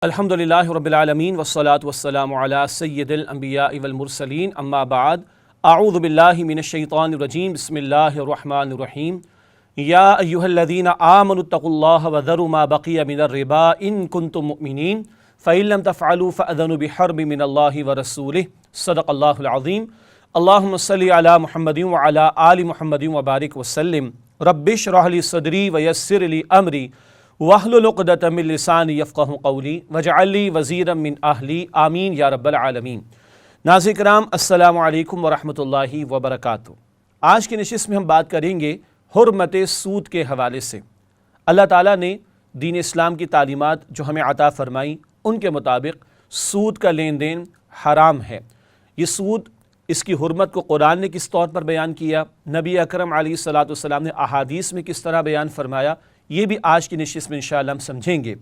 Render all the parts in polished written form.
الحمدللہ رب العالمین والصلاة والسلام علی سید الانبیاء والمرسلین اما بعد اعوذ باللہ من الشیطان الرجیم بسم اللہ الرحمن الرحیم یا ایہا الذین آمنوا اتقوا اللہ وذروا ما بقی من الربا ان کنتم مؤمنین فإن لم تفعلوا فأذنوا بحرب من اللہ ورسولہ صدق اللہ العظیم اللہم صلی علی محمد وعلی آل محمد وبارک وسلم رب اشرح لی صدری ویسر لی امری وَاحْلُلْ عُقْدَةً مِّن لِّسَانِي يَفْقَهُوا قَوْلِي وَاجْعَل لِّي وَزِيرًا مِّنْ أَهْلِي آمین یا رب العالمین۔ ناظرین کرام السلام علیکم ورحمۃ اللہ وبرکاتہ۔ آج کی نشست میں ہم بات کریں گے حرمت سود کے حوالے سے۔ اللہ تعالیٰ نے دین اسلام کی تعلیمات جو ہمیں عطا فرمائی ان کے مطابق سود کا لین دین حرام ہے۔ یہ سود، اس کی حرمت کو قرآن نے کس طور پر بیان کیا، نبی اکرم علیہ الصلوۃ والسلام نے احادیث میں کس طرح بیان فرمایا، یہ بھی آج کی نشست میں انشاءاللہ ہم سمجھیں گے۔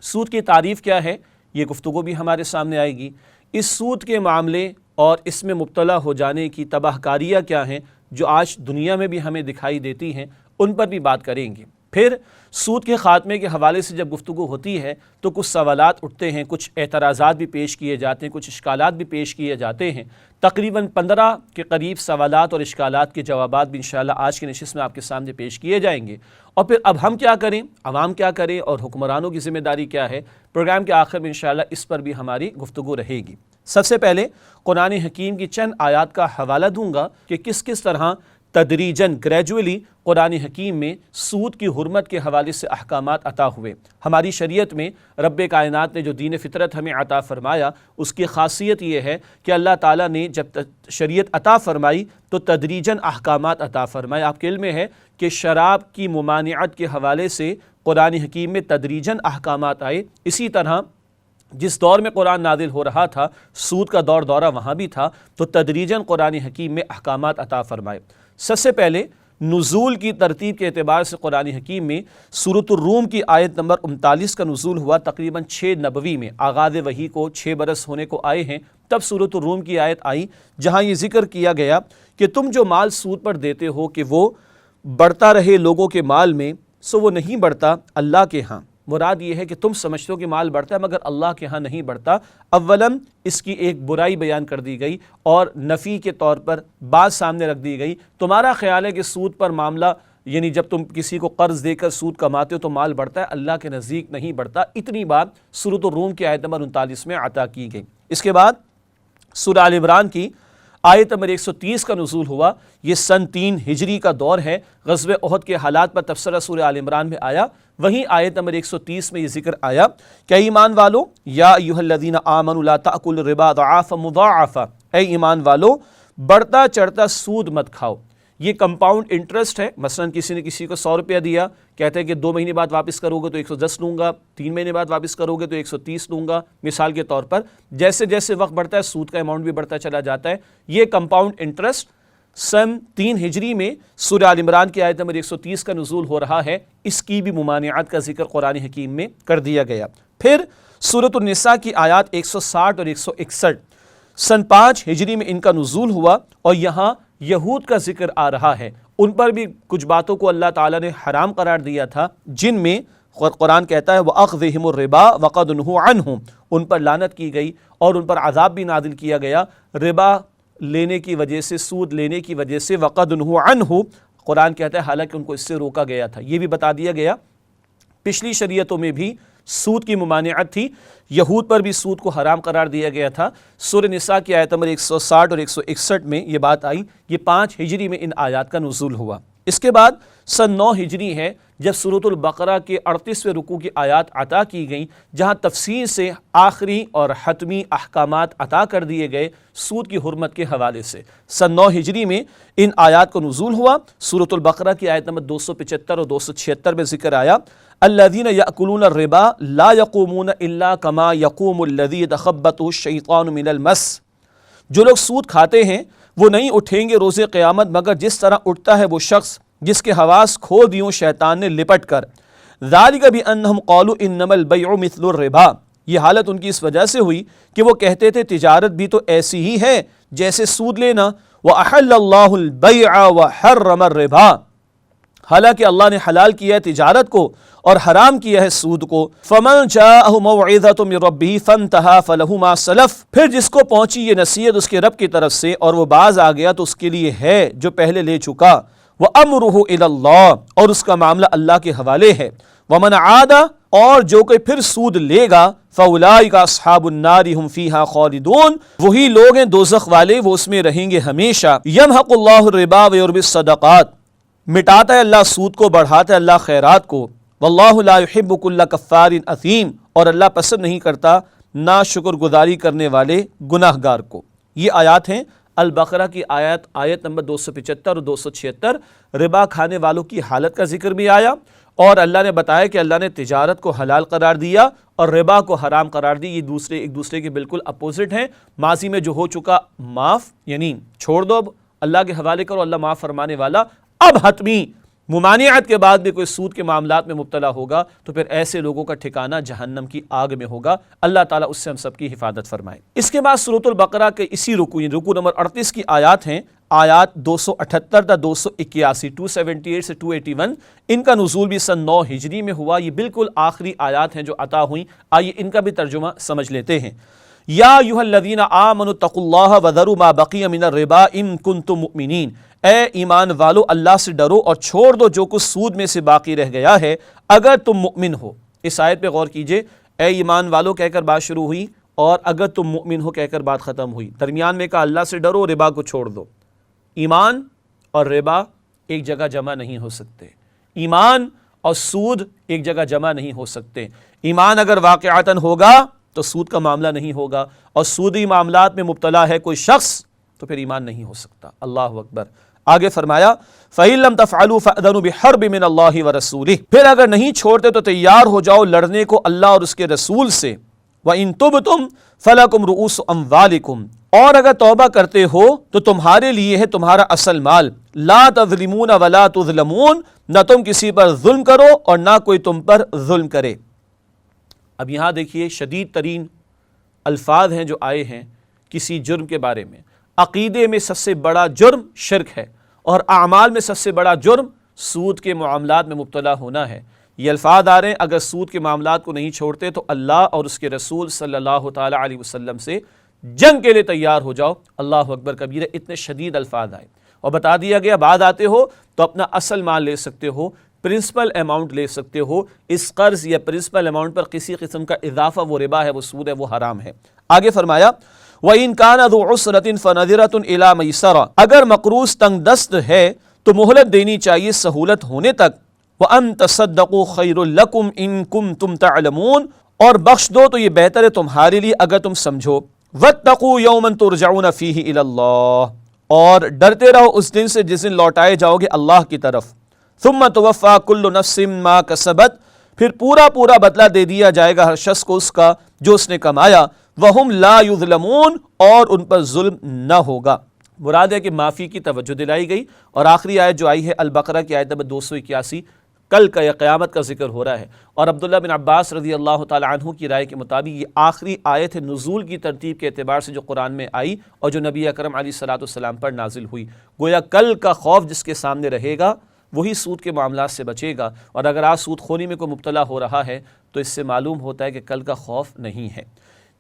سود کی تعریف کیا ہے، یہ گفتگو بھی ہمارے سامنے آئے گی۔ اس سود کے معاملے اور اس میں مبتلا ہو جانے کی تباہ کاریاں کیا ہیں جو آج دنیا میں بھی ہمیں دکھائی دیتی ہیں، ان پر بھی بات کریں گے۔ پھر سود کے خاتمے کے حوالے سے جب گفتگو ہوتی ہے تو کچھ سوالات اٹھتے ہیں، کچھ اعتراضات بھی پیش کیے جاتے ہیں، کچھ اشکالات بھی پیش کیے جاتے ہیں۔ تقریباً 15 کے قریب سوالات اور اشکالات کے جوابات بھی انشاءاللہ آج کی نشست میں آپ کے سامنے پیش کیے جائیں گے۔ اور پھر اب ہم کیا کریں، عوام کیا کریں اور حکمرانوں کی ذمہ داری کیا ہے، پروگرام کے آخر میں انشاءاللہ اس پر بھی ہماری گفتگو رہے گی۔ سب سے پہلے قرآن حکیم کی چند آیات کا حوالہ دوں گا کہ کس کس طرح تدریجاً گریجولی قرآن حکیم میں سود کی حرمت کے حوالے سے احکامات عطا ہوئے۔ ہماری شریعت میں رب کائنات نے جو دین فطرت ہمیں عطا فرمایا، اس کی خاصیت یہ ہے کہ اللہ تعالیٰ نے جب شریعت عطا فرمائی تو تدریجاً احکامات عطا فرمائے۔ آپ کے علم میں ہے کہ شراب کی ممانعت کے حوالے سے قرآن حکیم میں تدریجاً احکامات آئے۔ اسی طرح جس دور میں قرآن نازل ہو رہا تھا، سود کا دورہ وہاں بھی تھا، تو تدریجاً قرآن حکیم میں احکامات عطا فرمائے۔ سب سے پہلے نزول کی ترتیب کے اعتبار سے قرآن حکیم میں سورۃ الروم کی آیت نمبر 39 کا نزول ہوا۔ تقریباً 6 نبوی میں آغاز وحی کو 6 برس ہونے کو آئے ہیں، تب سورۃ الروم کی آیت آئی جہاں یہ ذکر کیا گیا کہ تم جو مال سود پر دیتے ہو کہ وہ بڑھتا رہے لوگوں کے مال میں، سو وہ نہیں بڑھتا اللہ کے ہاں۔ مراد یہ ہے کہ تم سمجھتے ہو کہ مال بڑھتا ہے مگر اللہ کے ہاں نہیں بڑھتا۔ اولاً اس کی ایک برائی بیان کر دی گئی اور نفی کے طور پر بات سامنے رکھ دی گئی۔ تمہارا خیال ہے کہ سود پر معاملہ، یعنی جب تم کسی کو قرض دے کر سود کماتے ہو تو مال بڑھتا ہے، اللہ کے نزدیک نہیں بڑھتا۔ اتنی بات سورۃ الروم کی آیت نمبر 39 میں عطا کی گئی۔ اس کے بعد سورہ آل عمران کی آیت نمبر 130 کا نزول ہوا۔ یہ سن 3 ہجری کا دور ہے۔ غزوہ احد کے حالات پر تبصرہ سورہ آل عمران میں آیا۔ وہیں آیت نمبر 130 میں یہ ذکر آیا کہ ایمان والو یا ایھا الذین آمنوا لا تأکلوا الربا ضعافا مضاعفا، اے ایمان والو بڑھتا چڑھتا سود مت کھاؤ۔ یہ کمپاؤنڈ انٹرسٹ ہے۔ مثلا کسی نے کسی کو 100 روپیہ دیا، کہتے ہیں کہ 2 مہینے بعد واپس کرو گے تو 110 لوں گا، 3 مہینے بعد واپس کرو گے تو 130 لوں گا، مثال کے طور پر۔ جیسے جیسے وقت بڑھتا ہے سود کا اماؤنٹ بھی بڑھتا چلا جاتا ہے۔ یہ کمپاؤنڈ انٹرسٹ سن 3 ہجری میں سورہ آل عمران کی آیت نمبر 130 کا نزول ہو رہا ہے۔ اس کی بھی ممانعت کا ذکر قرآن حکیم میں کر دیا گیا۔ پھر سورۃ النساء کی آیات 160 اور 161 سن 5 ہجری میں ان کا نزول ہوا، اور یہاں یہود کا ذکر آ رہا ہے۔ ان پر بھی کچھ باتوں کو اللہ تعالیٰ نے حرام قرار دیا تھا، جن میں قرآن کہتا ہے وَأَخْذِهِمُ الرِّبَا وَقَدْ نُهُوا عَنْهُ، ان پر لعنت کی گئی اور ان پر عذاب بھی نازل کیا گیا ربا لینے کی وجہ سے، سود لینے کی وجہ سے۔ وَقَدْ نُهُوا عَنْهُ، قرآن کہتا ہے حالانکہ ان کو اس سے روکا گیا تھا۔ یہ بھی بتا دیا گیا پچھلی شریعتوں میں بھی سود کی ممانعت تھی، یہود پر بھی سود کو حرام قرار دیا گیا تھا۔ سورہ نساء کی آیت نمبر 160 اور 161 میں یہ بات آئی۔ یہ 5 ہجری میں ان آیات کا نزول ہوا۔ اس کے بعد سن 9 ہجری ہے جب سورۃ البقرہ کے 38ویں رکوع کی آیات عطا کی گئیں، جہاں تفصیل سے آخری اور حتمی احکامات عطا کر دیے گئے سود کی حرمت کے حوالے سے۔ سن 9 ہجری میں ان آیات کو نزول ہوا۔ سورۃ البقرہ کی آیت نمبر 275 اور 276 میں ذکر آیا الذین یأکلون الربا لا یقومون الا کما یقوم الذی یتخبطہ الشیطان من المس، جو لوگ سود کھاتے ہیں وہ نہیں اٹھیں گے روز قیامت مگر جس طرح اٹھتا ہے وہ شخص جس کے حواس کھو دیوں شیطان نے لپٹ کر۔ ذالک بانہم قالوا انما البیع مثل الربا، یہ حالت ان کی اس وجہ سے ہوئی کہ وہ کہتے تھے تجارت بھی تو ایسی ہی ہے جیسے سود لینا۔ وَأَحَلَّ اللَّهُ الْبَيْعَ وَحَرَّمَ الرِّبَا، حالانکہ اللہ نے حلال کیا ہے تجارت کو اور حرام کیا ہے سود کو۔ فَمَنْ جَاءَهُ مَوْعِظَةٌ مِّن رَبِّهِ فَانْتَهَىٰ فَلَهُ مَا سَلَفَ، پھر جس کو پہنچی یہ نصیحت اس کے رب کی طرف سے اور وہ باز آ گیا تو اس کے لیے ہے جو پہلے لے چکا۔ وَأَمْرُهُ إِلَى اللَّهِ، اور اس کا معاملہ اللہ کے حوالے ہے۔ وَمَنْ عَادَ، اور جو کوئی پھر سود لے گا، فَأُولَٰئِكَ أَصْحَابُ النَّارِ هُمْ فِيهَا خَالِدُونَ، وہی لوگ ہیں دوزخ والے، وہ اس میں رہیں گے ہمیشہ۔ يَمْحَقُ اللَّهُ الرِّبَا وَيُرْبِي الصَّدَقَاتِ، مٹاتا ہے اللہ سود کو، بڑھاتا ہے اللہ خیرات کو۔ واللہ لا يحب كل کفار اثیم، اور اللہ پسند نہیں کرتا نا شکر گزاری کرنے والے گناہ گار کو۔ یہ آیات ہیں البقرہ کی آیت نمبر 275 اور 276۔ ربا کھانے والوں کی حالت کا ذکر بھی آیا، اور اللہ نے بتایا کہ اللہ نے تجارت کو حلال قرار دیا اور ربا کو حرام قرار دی۔ یہ ایک دوسرے کے بالکل اپوزٹ ہیں۔ ماضی میں جو ہو چکا معاف، یعنی چھوڑ دو، اللہ کے حوالے کرو، اللہ معاف فرمانے والا۔ اب حتمی ممانعت کے بعد بھی کوئی سود کے معاملات میں مبتلا ہوگا تو پھر ایسے لوگوں کا ٹھکانہ جہنم کی آگ میں ہوگا۔ اللہ تعالیٰ اس سے ہم سب کی حفاظت فرمائے۔ اس کے بعد سورۃ البقرہ کے اسی رکوع نمبر 38 کی آیات ہیں، آیات 278 تا 281، 278 سے 281۔ ان کا نزول بھی سن 9 ہجری میں ہوا۔ یہ بالکل آخری آیات ہیں جو عطا ہوئیں۔ آئیے ان کا بھی ترجمہ سمجھ لیتے ہیں۔ یا ایھا الذین آمنوا اتقوا اللہ وذروا ما بقی من الربا ان کنتم مؤمنین، اے ایمان والو اللہ سے ڈرو اور چھوڑ دو جو کچھ سود میں سے باقی رہ گیا ہے اگر تم مؤمن ہو۔ اس آیت پہ غور کیجئے، اے ایمان والو کہہ کر بات شروع ہوئی اور اگر تم مؤمن ہو کہہ کر بات ختم ہوئی۔ درمیان میں کہا اللہ سے ڈرو، ربا کو چھوڑ دو۔ ایمان اور ربا ایک جگہ جمع نہیں ہو سکتے، ایمان اور سود ایک جگہ جمع نہیں ہو سکتے۔ ایمان اگر واقعتاً ہوگا تو سود کا معاملہ نہیں ہوگا، اور سودی معاملات میں مبتلا ہے کوئی شخص تو پھر ایمان نہیں ہو سکتا۔ اللہ اکبر۔ آگے فرمایا فَإِن لَمْ تَفْعَلُوا فَأْذَنُوا بِحَرْبٍ مِّنَ اللَّهِ وَرَسُولِهِ، پھر اگر نہیں چھوڑتے تو تیار ہو جاؤ لڑنے کو اللہ اور اس کے رسول سے۔ وَإِن تُبْتُمْ فَلَكُمْ رُؤُوسُ أَمْوَالِكُمْ، اور اگر توبہ کرتے ہو تو تمہارے لیے ہے تمہارا اصل مال۔ لَا تَظْلِمُونَ وَلَا تُظْلَمُونَ، نہ تم کسی پر ظلم کرو اور نہ کوئی تم پر ظلم کرے۔ اب یہاں دیکھیے شدید ترین الفاظ ہیں جو آئے ہیں کسی جرم کے بارے میں۔ عقیدے میں سب سے بڑا جرم شرک ہے، اور اعمال میں سب سے بڑا جرم سود کے معاملات میں مبتلا ہونا ہے۔ یہ الفاظ آ رہے ہیں اگر سود کے معاملات کو نہیں چھوڑتے تو اللہ اور اس کے رسول صلی اللہ تعالیٰ علیہ وسلم سے جنگ کے لیے تیار ہو جاؤ۔ اللہ اکبر کبیرہ، اتنے شدید الفاظ آئے اور بتا دیا گیا بعد آتے ہو تو اپنا اصل مال لے سکتے ہو، پرنسپل اماؤنٹ لے سکتے ہو، اس قرض یا پرنسپل اماؤنٹ پر کسی قسم کا اضافہ وہ ربا ہے، وہ سود ہے، وہ حرام ہے۔ آگے فرمایا وَإِن كَانَ ذُو عُسْرَةٍ فَنَظِرَةٌ إِلَىٰ مَيْسَرَةٍ، اگر مقروض تنگ دست ہے تو مہلت دینی چاہیے سہولت ہونے تک۔ وَأَن تَصَدَّقُوا خَيْرٌ لَكُمْ إِن كُنتُمْ تَعْلَمُونَ، اور بخش دو تو یہ بہتر ہے تمہارے لیے اگر تم سمجھو۔ وَاتَّقُوا يَوْمًا تُرْجَعُونَ فِيهِ إِلَى اللَّهِ، اور ڈرتے رہو اس دن سے جس دن لوٹائے جاؤ گے اللہ کی طرف۔ ثُمَّ تُوَفَّىٰ كُلُّ نَفْسٍ مَا كَسَبَتْ، پھر پورا بدلہ دے دیا جائے گا ہر شخص کو اس کا جو اس نے کمایا۔ وَهُمْ لَا يُظْلَمُونَ، اور ان پر ظلم نہ ہوگا۔ مراد ہے کہ معافی کی توجہ دلائی گئی۔ اور آخری آیت جو آئی ہے البقرہ کی آیت نمبر 281، کل کا یا قیامت کا ذکر ہو رہا ہے، اور عبداللہ بن عباس رضی اللہ تعالی عنہ کی رائے کے مطابق یہ آخری آیت ہے نزول کی ترتیب کے اعتبار سے جو قرآن میں آئی اور جو نبی اکرم علیہ الصلوۃ والسلام پر نازل ہوئی۔ گویا کل کا خوف جس کے سامنے رہے گا وہی سود کے معاملات سے بچے گا، اور اگر آج سود خونی میں کوئی مبتلا ہو رہا ہے تو اس سے معلوم ہوتا ہے کہ کل کا خوف نہیں ہے۔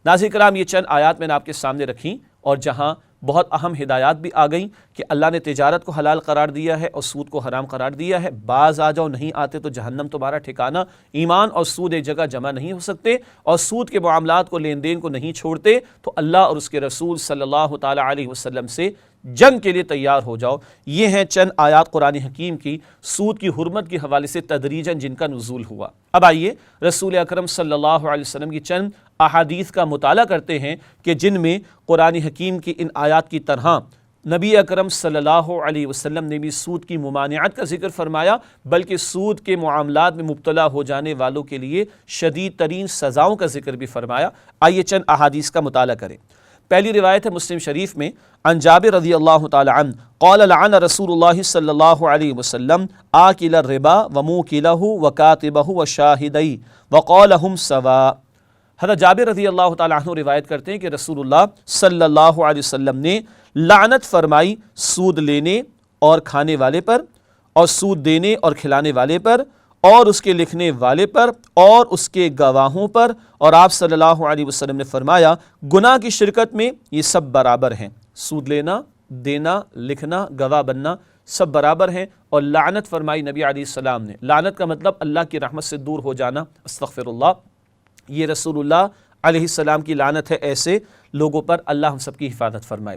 ناظرین کرام، یہ چند آیات میں نے آپ کے سامنے رکھیں، اور جہاں بہت اہم ہدایات بھی آ گئیں کہ اللہ نے تجارت کو حلال قرار دیا ہے اور سود کو حرام قرار دیا ہے۔ باز آ جاؤ، نہیں آتے تو جہنم تمہارا ٹھکانہ۔ ایمان اور سود ایک جگہ جمع نہیں ہو سکتے، اور سود کے معاملات کو، لین دین کو نہیں چھوڑتے تو اللہ اور اس کے رسول صلی اللہ تعالیٰ علیہ وسلم سے جنگ کے لیے تیار ہو جاؤ۔ یہ ہیں چند آیات قرآن حکیم کی سود کی حرمت کے حوالے سے تدریجاً جن کا نزول ہوا۔ اب آئیے رسول اکرم صلی اللہ علیہ وسلم کی چند احادیث کا مطالعہ کرتے ہیں کہ جن میں قرآن حکیم کی ان آیات کی طرح نبی اکرم صلی اللہ علیہ وسلم نے بھی سود کی ممانعت کا ذکر فرمایا، بلکہ سود کے معاملات میں مبتلا ہو جانے والوں کے لیے شدید ترین سزاؤں کا ذکر بھی فرمایا۔ آئیے چند احادیث کا مطالعہ کریں۔ پہلی روایت ہے مسلم شریف میں، عن جابر رضی اللہ تعالی عنہ قال لعن رسول اللہ صلی اللہ علیہ وسلم آکل الربا وموکلہ وکاتبہ وشاہدی وقالہم سواء۔ حضرت جابر رضی اللہ تعالی عنہ روایت کرتے ہیں کہ رسول اللہ صلی اللہ علیہ وسلم نے لعنت فرمائی سود لینے اور کھانے والے پر، اور سود دینے اور کھلانے والے پر اور اس کے لکھنے والے پر اور اس کے گواہوں پر، اور آپ صلی اللہ علیہ وسلم نے فرمایا گناہ کی شرکت میں یہ سب برابر ہیں، سود لینا، دینا، لکھنا، گواہ بننا سب برابر ہیں۔ اور لعنت فرمائی نبی علیہ السلام نے، لعنت کا مطلب اللہ کی رحمت سے دور ہو جانا، استغفر اللہ، یہ رسول اللہ علیہ السلام کی لعنت ہے ایسے لوگوں پر، اللہ ہم سب کی حفاظت فرمائے۔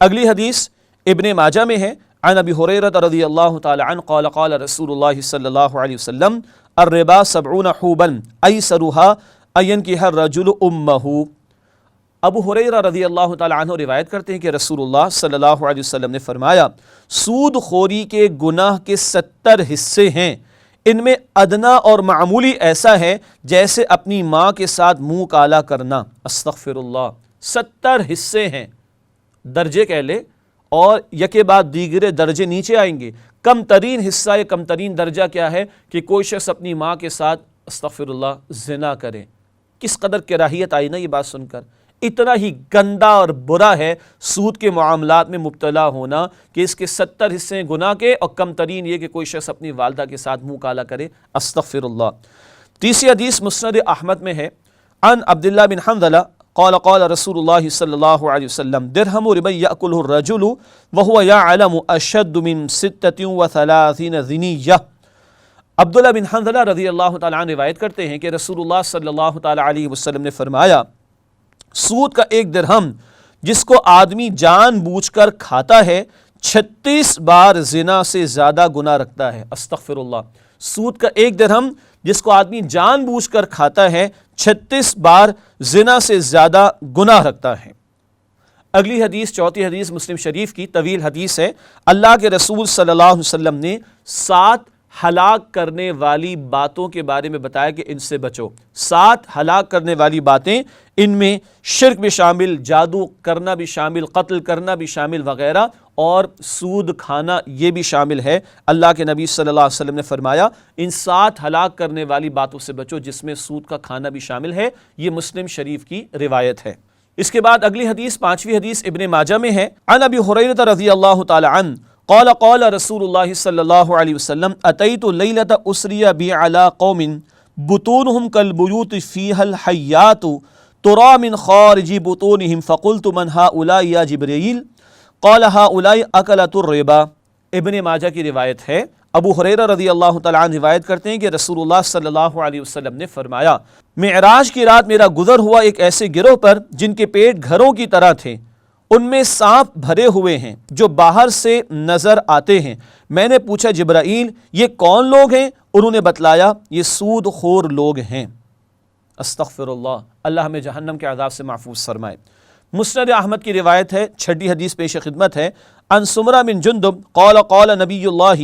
اگلی حدیث ابن ماجہ میں ہے، عن ابی ہریرہ رضی اللہ تعالی عنہ قال قال رسول اللہ صلی اللہ علیہ وسلم الربا 70 حوبا ایسرها ان ينكح الرجل امه۔ ابو ہریرہ رضی اللہ تعالی عنہ روایت کرتے ہیں کہ رسول اللہ صلی اللہ علیہ وسلم نے فرمایا سود خوری کے گناہ کے 70 حصے ہیں، ان میں ادنا اور معمولی ایسا ہے جیسے اپنی ماں کے ساتھ منہ کالا کرنا، استغفر اللہ۔ 70 حصے ہیں، درجے کہہ لے، اور یکے بعد دیگرے درجے نیچے آئیں گے۔ کم ترین حصہ یا کم ترین درجہ کیا ہے کہ کوئی شخص اپنی ماں کے ساتھ استغفر اللہ زنا کرے۔ کس قدر کراہیت آئی نا یہ بات سن کر، اتنا ہی گندا اور برا ہے سود کے معاملات میں مبتلا ہونا کہ اس کے 70 حصے ہیں گناہ کے، اور کم ترین یہ کہ کوئی شخص اپنی والدہ کے ساتھ منہ کالا کرے، استغفر اللہ۔ تیسری حدیث مسند احمد میں ہے، عن عبداللہ بن حنظلہ قال قال رسول اللہ صلی اللہ علیہ وسلم درہم ربا یأکلہ الرجل وہو یعلم اشد من 36 ذنیہ۔ عبداللہ بن حنظلہ رضی اللہ تعالیٰ عنہ روایت کرتے ہیں کہ رسول اللہ صلی اللہ تعالیٰ علیہ وسلم نے فرمایا سود کا ایک درہم جس کو آدمی جان بوجھ کر کھاتا ہے 36 بار زنا سے زیادہ گناہ رکھتا ہے، استغفر اللہ۔ سود کا ایک درہم جس کو آدمی جان بوجھ کر کھاتا ہے 36 بار زنا سے زیادہ گناہ رکھتا ہے۔ اگلی حدیث، چوتھی حدیث مسلم شریف کی طویل حدیث ہے، اللہ کے رسول صلی اللہ علیہ وسلم نے 7 ہلاک کرنے والی باتوں کے بارے میں بتایا کہ ان سے بچو۔ 7 ہلاک کرنے والی باتیں، ان میں شرک بھی شامل، جادو کرنا بھی شامل، قتل کرنا بھی شامل وغیرہ، اور سود کھانا یہ بھی شامل ہے۔ اللہ کے نبی صلی اللہ علیہ وسلم نے فرمایا ان 7 ہلاک کرنے والی باتوں سے بچو جس میں سود کا کھانا بھی شامل ہے۔ یہ مسلم شریف کی روایت ہے۔ اس کے بعد اگلی حدیث، پانچویں حدیث ابن ماجہ میں ہے، عن ابی ہریرہ رضی اللہ تعالی عنہ قال قال رسول اللہ صلی اللہ علیہ وسلم اتیت لیلۃ اسری بی علی قوم بطونہم کالبیوت فیہا الحیات ترا من خارج بطونہم فقلت من ہؤلاء یا جبرائیل قال ہؤلاء اکلۃ الربا۔ ابن ماجہ کی روایت ہے، ابو ہریرہ رضی اللہ تعالیٰ عنہ روایت کرتے ہیں کہ رسول اللہ صلی اللہ علیہ وسلم نے فرمایا معراج کی رات میرا گزر ہوا ایک ایسے گروہ پر جن کے پیٹ گھروں کی طرح تھے، ان میں سانپ بھرے ہوئے ہیں جو باہر سے نظر آتے ہیں۔ میں نے پوچھا جبرائیل یہ کون لوگ ہیں؟ انہوں نے بتلایا یہ سود خور لوگ ہیں، استغفر اللہ، اللہ ہمیں جہنم کے عذاب سے محفوظ فرمائے۔ مسند احمد کی روایت ہے، چھٹی حدیث پیش خدمت ہے، عن سمرہ بن جندب قال قال نبی اللہ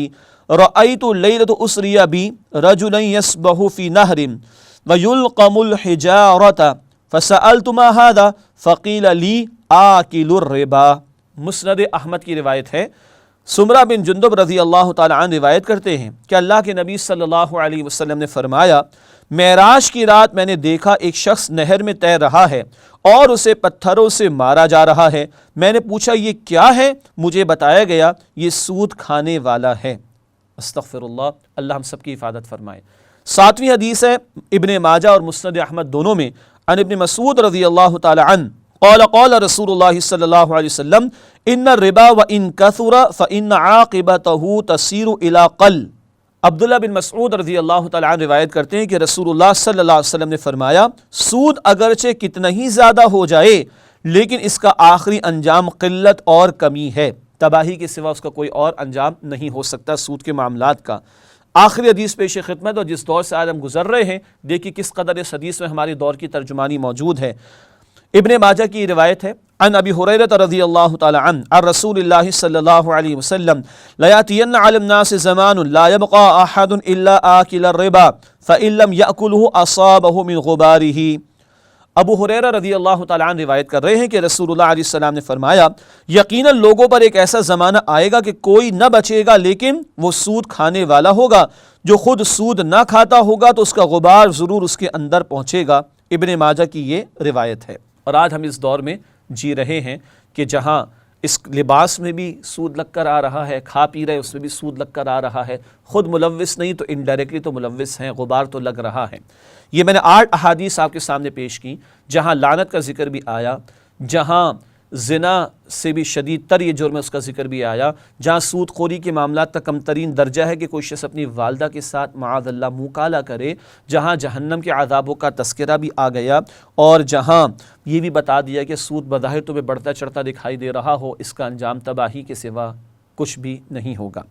رأیت لیلۃ اسری بی رجلا یسبح فی نہر ویلقم الحجارۃ فسألت ما هذا فقیل لی آکل الربا۔ مسند احمد کی روایت ہے، سمرہ بن جندب رضی اللہ تعالی عنہ روایت کرتے ہیں کہ اللہ کے نبی صلی اللہ علیہ وسلم نے فرمایا معراج کی رات میں نے دیکھا ایک شخص نہر میں تیر رہا ہے اور اسے پتھروں سے مارا جا رہا ہے۔ میں نے پوچھا یہ کیا ہے؟ مجھے بتایا گیا یہ سود کھانے والا ہے، استغفر اللہ، اللہ ہم سب کی حفاظت فرمائے۔ 7ویں حدیث ہے ابن ماجہ اور مسند احمد دونوں میں، عن ابن مسعود رضی اللہ تعالی عنہ قال قال رسول اللہ صلی اللہ علیہ وسلم ان الربا وان کثر فان عاقبته تصیر الى قل۔ عبداللہ بن مسعود رضی اللہ تعالیٰ عنہ روایت کرتے ہیں کہ رسول اللہ صلی اللہ علیہ وسلم نے فرمایا سود اگرچہ کتنا ہی زیادہ ہو جائے لیکن اس کا آخری انجام قلت اور کمی ہے، تباہی کے سوا اس کا کوئی اور انجام نہیں ہو سکتا سود کے معاملات کا۔ آخری حدیث پیش خدمت، اور جس دور سے آج ہم گزر رہے ہیں دیکھیے کس قدر اس حدیث میں ہماری دور کی ترجمانی موجود ہے۔ ابن ماجہ کی روایت ہے، عن ابی ہریرہ رضی اللہ تعالی عنہ عن رسول اللہ صلی اللہ علیہ وسلم لیاتین علی الناس زمان لا یبقى احد الا آکل الربا فإن لم یأکلہ اصابہ من غبارہ۔ ابو ہریرہ رضی اللہ تعالی عنہ روایت کر رہے ہیں کہ رسول اللہ علیہ السلام نے فرمایا یقیناً لوگوں پر ایک ایسا زمانہ آئے گا کہ کوئی نہ بچے گا لیکن وہ سود کھانے والا ہوگا، جو خود سود نہ کھاتا ہوگا تو اس کا غبار ضرور اس کے اندر پہنچے گا۔ ابن ماجہ کی یہ روایت ہے۔ اور آج ہم اس دور میں جی رہے ہیں کہ جہاں اس لباس میں بھی سود لگ کر آ رہا ہے، کھا پی رہے اس میں بھی سود لگ کر آ رہا ہے، خود ملوث نہیں تو انڈائریکٹلی تو ملوث ہیں، غبار تو لگ رہا ہے۔ یہ میں نے 8 احادیث آپ کے سامنے پیش کی جہاں لعنت کا ذکر بھی آیا، جہاں زنا سے بھی شدید تر یہ جرم ہے اس کا ذکر بھی آیا، جہاں سود خوری کے معاملات کا کم ترین درجہ ہے کہ کوئی شخص اپنی والدہ کے ساتھ معاذ اللہ منہ کالا کرے، جہاں جہنم کے عذابوں کا تذکرہ بھی آ گیا، اور جہاں یہ بھی بتا دیا کہ سود بظاہر تمہیں بڑھتا چڑھتا دکھائی دے رہا ہو، اس کا انجام تباہی کے سوا کچھ بھی نہیں ہوگا۔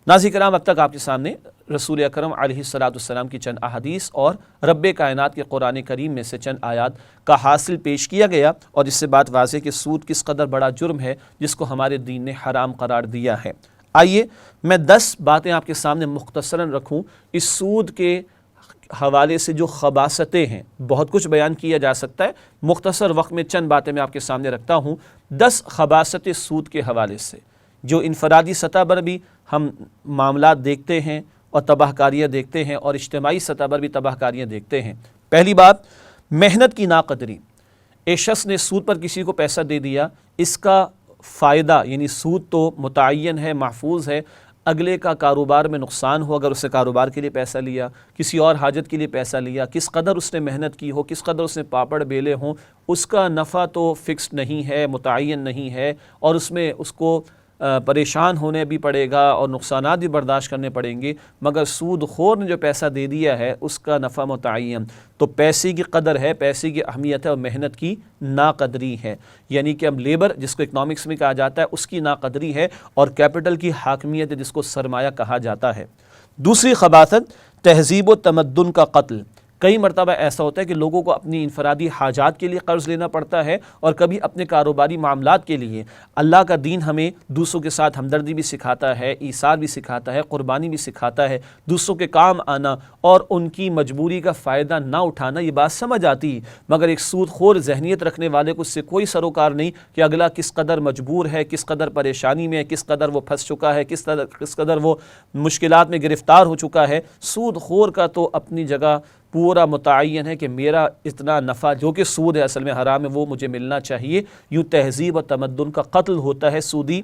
ناظرین کرام، اب تک آپ کے سامنے رسول اکرم علیہ السلام کی چند احادیث اور رب کائنات کے قرآن کریم میں سے چند آیات کا حاصل پیش کیا گیا، اور اس سے بات واضح کہ سود کس قدر بڑا جرم ہے جس کو ہمارے دین نے حرام قرار دیا ہے۔ آئیے میں 10 باتیں آپ کے سامنے مختصراً رکھوں اس سود کے حوالے سے جو خباثتیں ہیں۔ بہت کچھ بیان کیا جا سکتا ہے، مختصر وقت میں چند باتیں میں آپ کے سامنے رکھتا ہوں۔ 10 خباثتیں سود کے حوالے سے جو انفرادی سطح پر بھی ہم معاملات دیکھتے ہیں اور تباہ کاریاں دیکھتے ہیں، اور اجتماعی سطح پر بھی تباہ کاریاں دیکھتے ہیں۔ پہلی بات، محنت کی ناقدری۔ ایک شخص نے سود پر کسی کو پیسہ دے دیا، اس کا فائدہ یعنی سود تو متعین ہے، محفوظ ہے، اگلے کا کاروبار میں نقصان ہو اگر اس نے کاروبار کے لیے پیسہ لیا، کسی اور حاجت کے لیے پیسہ لیا، کس قدر اس نے محنت کی ہو، کس قدر اس نے پاپڑ بیلے ہوں، اس کا نفع تو فکسڈ نہیں ہے، متعین نہیں ہے، اور اس میں اس کو پریشان ہونے بھی پڑے گا اور نقصانات بھی برداشت کرنے پڑیں گے، مگر سود خور نے جو پیسہ دے دیا ہے اس کا نفع متعین۔ تو پیسے کی قدر ہے، پیسے کی اہمیت ہے، اور محنت کی ناقدری ہے، یعنی کہ اب لیبر جس کو اکنامکس میں کہا جاتا ہے اس کی ناقدری ہے، اور کیپٹل کی حاکمیت ہے جس کو سرمایہ کہا جاتا ہے۔ دوسری خباثت، تہذیب و تمدن کا قتل۔ کئی مرتبہ ایسا ہوتا ہے کہ لوگوں کو اپنی انفرادی حاجات کے لیے قرض لینا پڑتا ہے، اور کبھی اپنے کاروباری معاملات کے لیے۔ اللہ کا دین ہمیں دوسروں کے ساتھ ہمدردی بھی سکھاتا ہے، ایثار بھی سکھاتا ہے، قربانی بھی سکھاتا ہے، دوسروں کے کام آنا اور ان کی مجبوری کا فائدہ نہ اٹھانا، یہ بات سمجھ آتی ہے، مگر ایک سود خور ذہنیت رکھنے والے کو اس سے کوئی سروکار نہیں کہ اگلا کس قدر مجبور ہے، کس قدر پریشانی میں ہے، کس قدر وہ پھنس چکا ہے، کس قدر وہ مشکلات میں گرفتار ہو چکا ہے۔ سود خور کا تو اپنی جگہ پورا متعین ہے کہ میرا اتنا نفع جو کہ سود ہے اصل میں حرام ہے وہ مجھے ملنا چاہیے۔ یوں تہذیب و تمدن کا قتل ہوتا ہے۔ سودی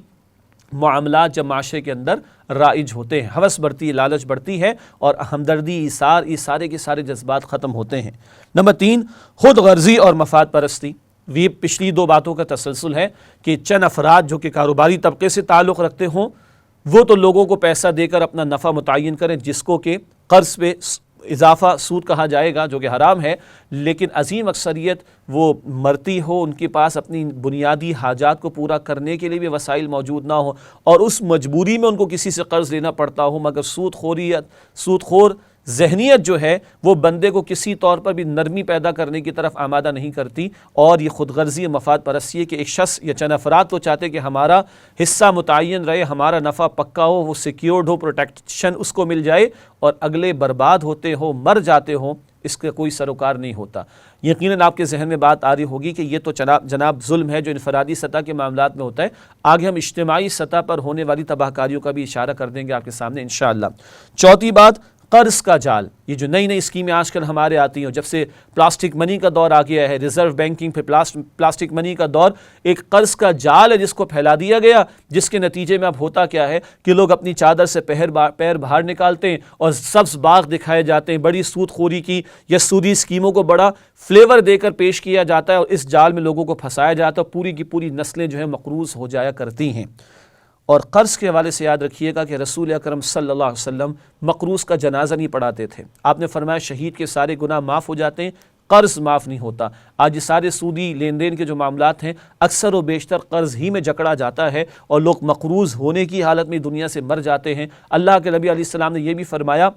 معاملات جب معاشرے کے اندر رائج ہوتے ہیں، ہوس بڑھتی ہے، لالچ بڑھتی ہے، اور ہمدردی، ایثار، یہ سارے کے سارے جذبات ختم ہوتے ہیں۔ نمبر 3، خود غرضی اور مفاد پرستی۔ یہ پچھلی 2 باتوں کا تسلسل ہے کہ چند افراد جو کہ کاروباری طبقے سے تعلق رکھتے ہوں وہ تو لوگوں کو پیسہ دے کر اپنا نفع متعین کریں، جس کو کہ قرض پہ اضافہ سود کہا جائے گا جو کہ حرام ہے، لیکن عظیم اکثریت وہ مرتی ہو، ان کے پاس اپنی بنیادی حاجات کو پورا کرنے کے لیے بھی وسائل موجود نہ ہو، اور اس مجبوری میں ان کو کسی سے قرض لینا پڑتا ہو، مگر سود خور ذہنیت جو ہے وہ بندے کو کسی طور پر بھی نرمی پیدا کرنے کی طرف آمادہ نہیں کرتی، اور یہ خود غرضی و مفاد پرستی ہے کہ ایک شخص یا چند افراد تو چاہتے کہ ہمارا حصہ متعین رہے، ہمارا نفع پکا ہو، وہ سیکیورڈ ہو، پروٹیکشن اس کو مل جائے، اور اگلے برباد ہوتے ہو، مر جاتے ہو، اس کا کوئی سروکار نہیں ہوتا۔ یقیناً آپ کے ذہن میں بات آ رہی ہوگی کہ یہ تو جناب ظلم ہے جو انفرادی سطح کے معاملات میں ہوتا ہے۔ آگے ہم اجتماعی سطح پر ہونے والی تباہ کاریوں کا بھی اشارہ کر دیں گے آپ کے سامنے انشاءاللہ۔ چوتھی بات، قرض کا جال۔ یہ جو نئی نئی اسکیمیں آج کل ہمارے آتی ہیں، جب سے پلاسٹک منی کا دور آ گیا ہے، ریزرو بینکنگ پہ پلاسٹک منی کا دور، ایک قرض کا جال ہے جس کو پھیلا دیا گیا، جس کے نتیجے میں اب ہوتا کیا ہے کہ لوگ اپنی چادر سے پیر باہر نکالتے ہیں اور سبز باغ دکھائے جاتے ہیں، بڑی سود خوری کی یا سودی اسکیموں کو بڑا فلیور دے کر پیش کیا جاتا ہے، اور اس جال میں لوگوں کو پھنسایا جاتا ہے، پوری کی پوری نسلیں جو ہیں مقروض ہو جایا کرتی ہیں۔ اور قرض کے حوالے سے یاد رکھیے گا کہ رسول اکرم صلی اللہ علیہ وسلم مقروض کا جنازہ نہیں پڑھاتے تھے۔ آپ نے فرمایا شہید کے سارے گناہ معاف ہو جاتے ہیں، قرض معاف نہیں ہوتا۔ آج یہ سارے سودی لین دین کے جو معاملات ہیں اکثر و بیشتر قرض ہی میں جکڑا جاتا ہے، اور لوگ مقروض ہونے کی حالت میں دنیا سے مر جاتے ہیں۔ اللہ کے نبی علیہ السلام نے یہ بھی فرمایا،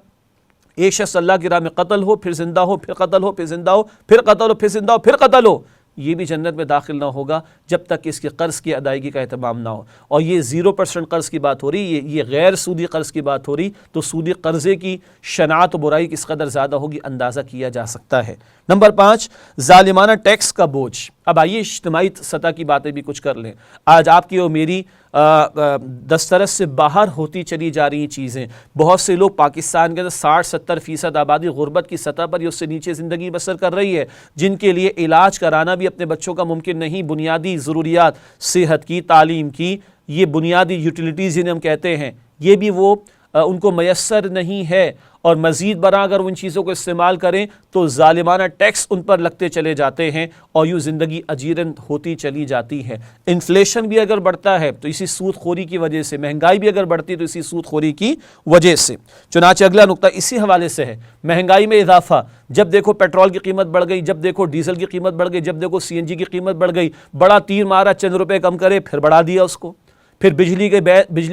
ایک شخص اللہ کی راہ میں قتل ہو، پھر زندہ ہو، پھر قتل ہو، پھر زندہ ہو، پھر قتل ہو، پھر زندہ ہو، پھر قتل ہو، یہ بھی جنت میں داخل نہ ہوگا جب تک کہ اس کی قرض کی ادائیگی کا اہتمام نہ ہو۔ اور یہ 0% قرض کی بات ہو رہی، یہ غیر سودی قرض کی بات ہو رہی، تو سودی قرضے کی شناعت و برائی کس قدر زیادہ ہوگی اندازہ کیا جا سکتا ہے۔ نمبر 5، ظالمانہ ٹیکس کا بوجھ۔ اب آئیے اجتماعی سطح کی باتیں بھی کچھ کر لیں۔ آج آپ کی اور میری دسترس سے باہر ہوتی چلی جا رہی چیزیں. بہت سے لوگ پاکستان کے اندر 60-70% آبادی غربت کی سطح پر یا اس سے نیچے زندگی بسر کر رہی ہے، جن کے لیے علاج کرانا بھی اپنے بچوں کا ممکن نہیں. بنیادی ضروریات صحت کی، تعلیم کی، یہ بنیادی یوٹیلیٹیز جنہیں ہم کہتے ہیں، یہ بھی وہ ان کو میسر نہیں ہے. اور مزید برآں اگر وہ ان چیزوں کو استعمال کریں تو ظالمانہ ٹیکس ان پر لگتے چلے جاتے ہیں اور یوں زندگی اجیرن ہوتی چلی جاتی ہے. انفلیشن بھی اگر بڑھتا ہے تو اسی سود خوری کی وجہ سے، مہنگائی بھی اگر بڑھتی ہے تو اسی سود خوری کی وجہ سے. چنانچہ اگلا نقطہ اسی حوالے سے ہے، مہنگائی میں اضافہ. جب دیکھو پیٹرول کی قیمت بڑھ گئی، جب دیکھو ڈیزل کی قیمت بڑھ گئی، جب دیکھو CNG کی قیمت بڑھ گئی، بڑا تیر مارا، چند روپے کم کرے پھر بڑھا دیا اس کو. پھر بجلی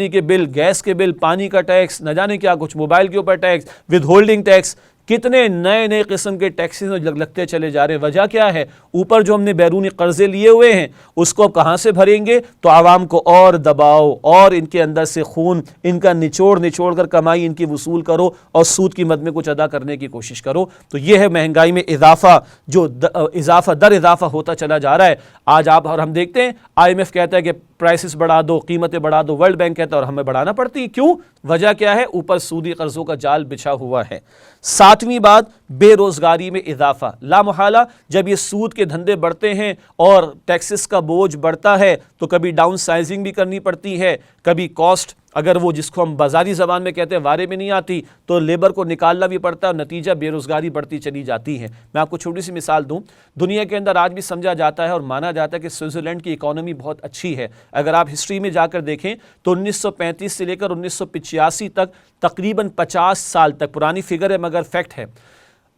کے بل، گیس کے بل، پانی کا ٹیکس، نہ جانے کیا کچھ، موبائل کے اوپر ٹیکس، ود ہولڈنگ ٹیکس، کتنے نئے نئے قسم کے ٹیکسز لگتے چلے جا رہے ہیں. وجہ کیا ہے؟ اوپر جو ہم نے بیرونی قرضے لیے ہوئے ہیں اس کو اب کہاں سے بھریں گے؟ تو عوام کو اور دباؤ اور ان کے اندر سے خون ان کا نچوڑ کر کمائی ان کی وصول کرو اور سود کی مد میں کچھ ادا کرنے کی کوشش کرو. تو یہ ہے مہنگائی میں اضافہ، جو اضافہ در اضافہ ہوتا چلا جا رہا ہے. آج آپ اور ہم دیکھتے ہیں IMF کہتا ہے کہ پرائسز بڑھا دو، قیمتیں بڑھا دو، ورلڈ بینک کہتا ہے اور ہمیں بڑھانا پڑتی. کیوں؟ وجہ کیا ہے؟ اوپر سودی قرضوں کا جال بچھا ہوا ہے. 7ویں بات، بے روزگاری میں اضافہ. لا محالہ جب یہ سود کے دھندے بڑھتے ہیں اور ٹیکسز کا بوجھ بڑھتا ہے تو کبھی ڈاؤن سائزنگ بھی کرنی پڑتی ہے، کبھی کاسٹ اگر وہ جس کو ہم بازاری زبان میں کہتے ہیں وارے میں نہیں آتی تو لیبر کو نکالنا بھی پڑتا ہے اور نتیجہ بے روزگاری بڑھتی چلی جاتی ہے. میں آپ کو چھوٹی سی مثال دوں، دنیا کے اندر آج بھی سمجھا جاتا ہے اور مانا جاتا ہے کہ سوئٹزرلینڈ کی اکانومی بہت اچھی ہے. اگر آپ ہسٹری میں جا کر دیکھیں تو 1935 سے لے کر 1985 تک تقریباً 50 سال تک، پرانی فگر ہے مگر فیکٹ ہے،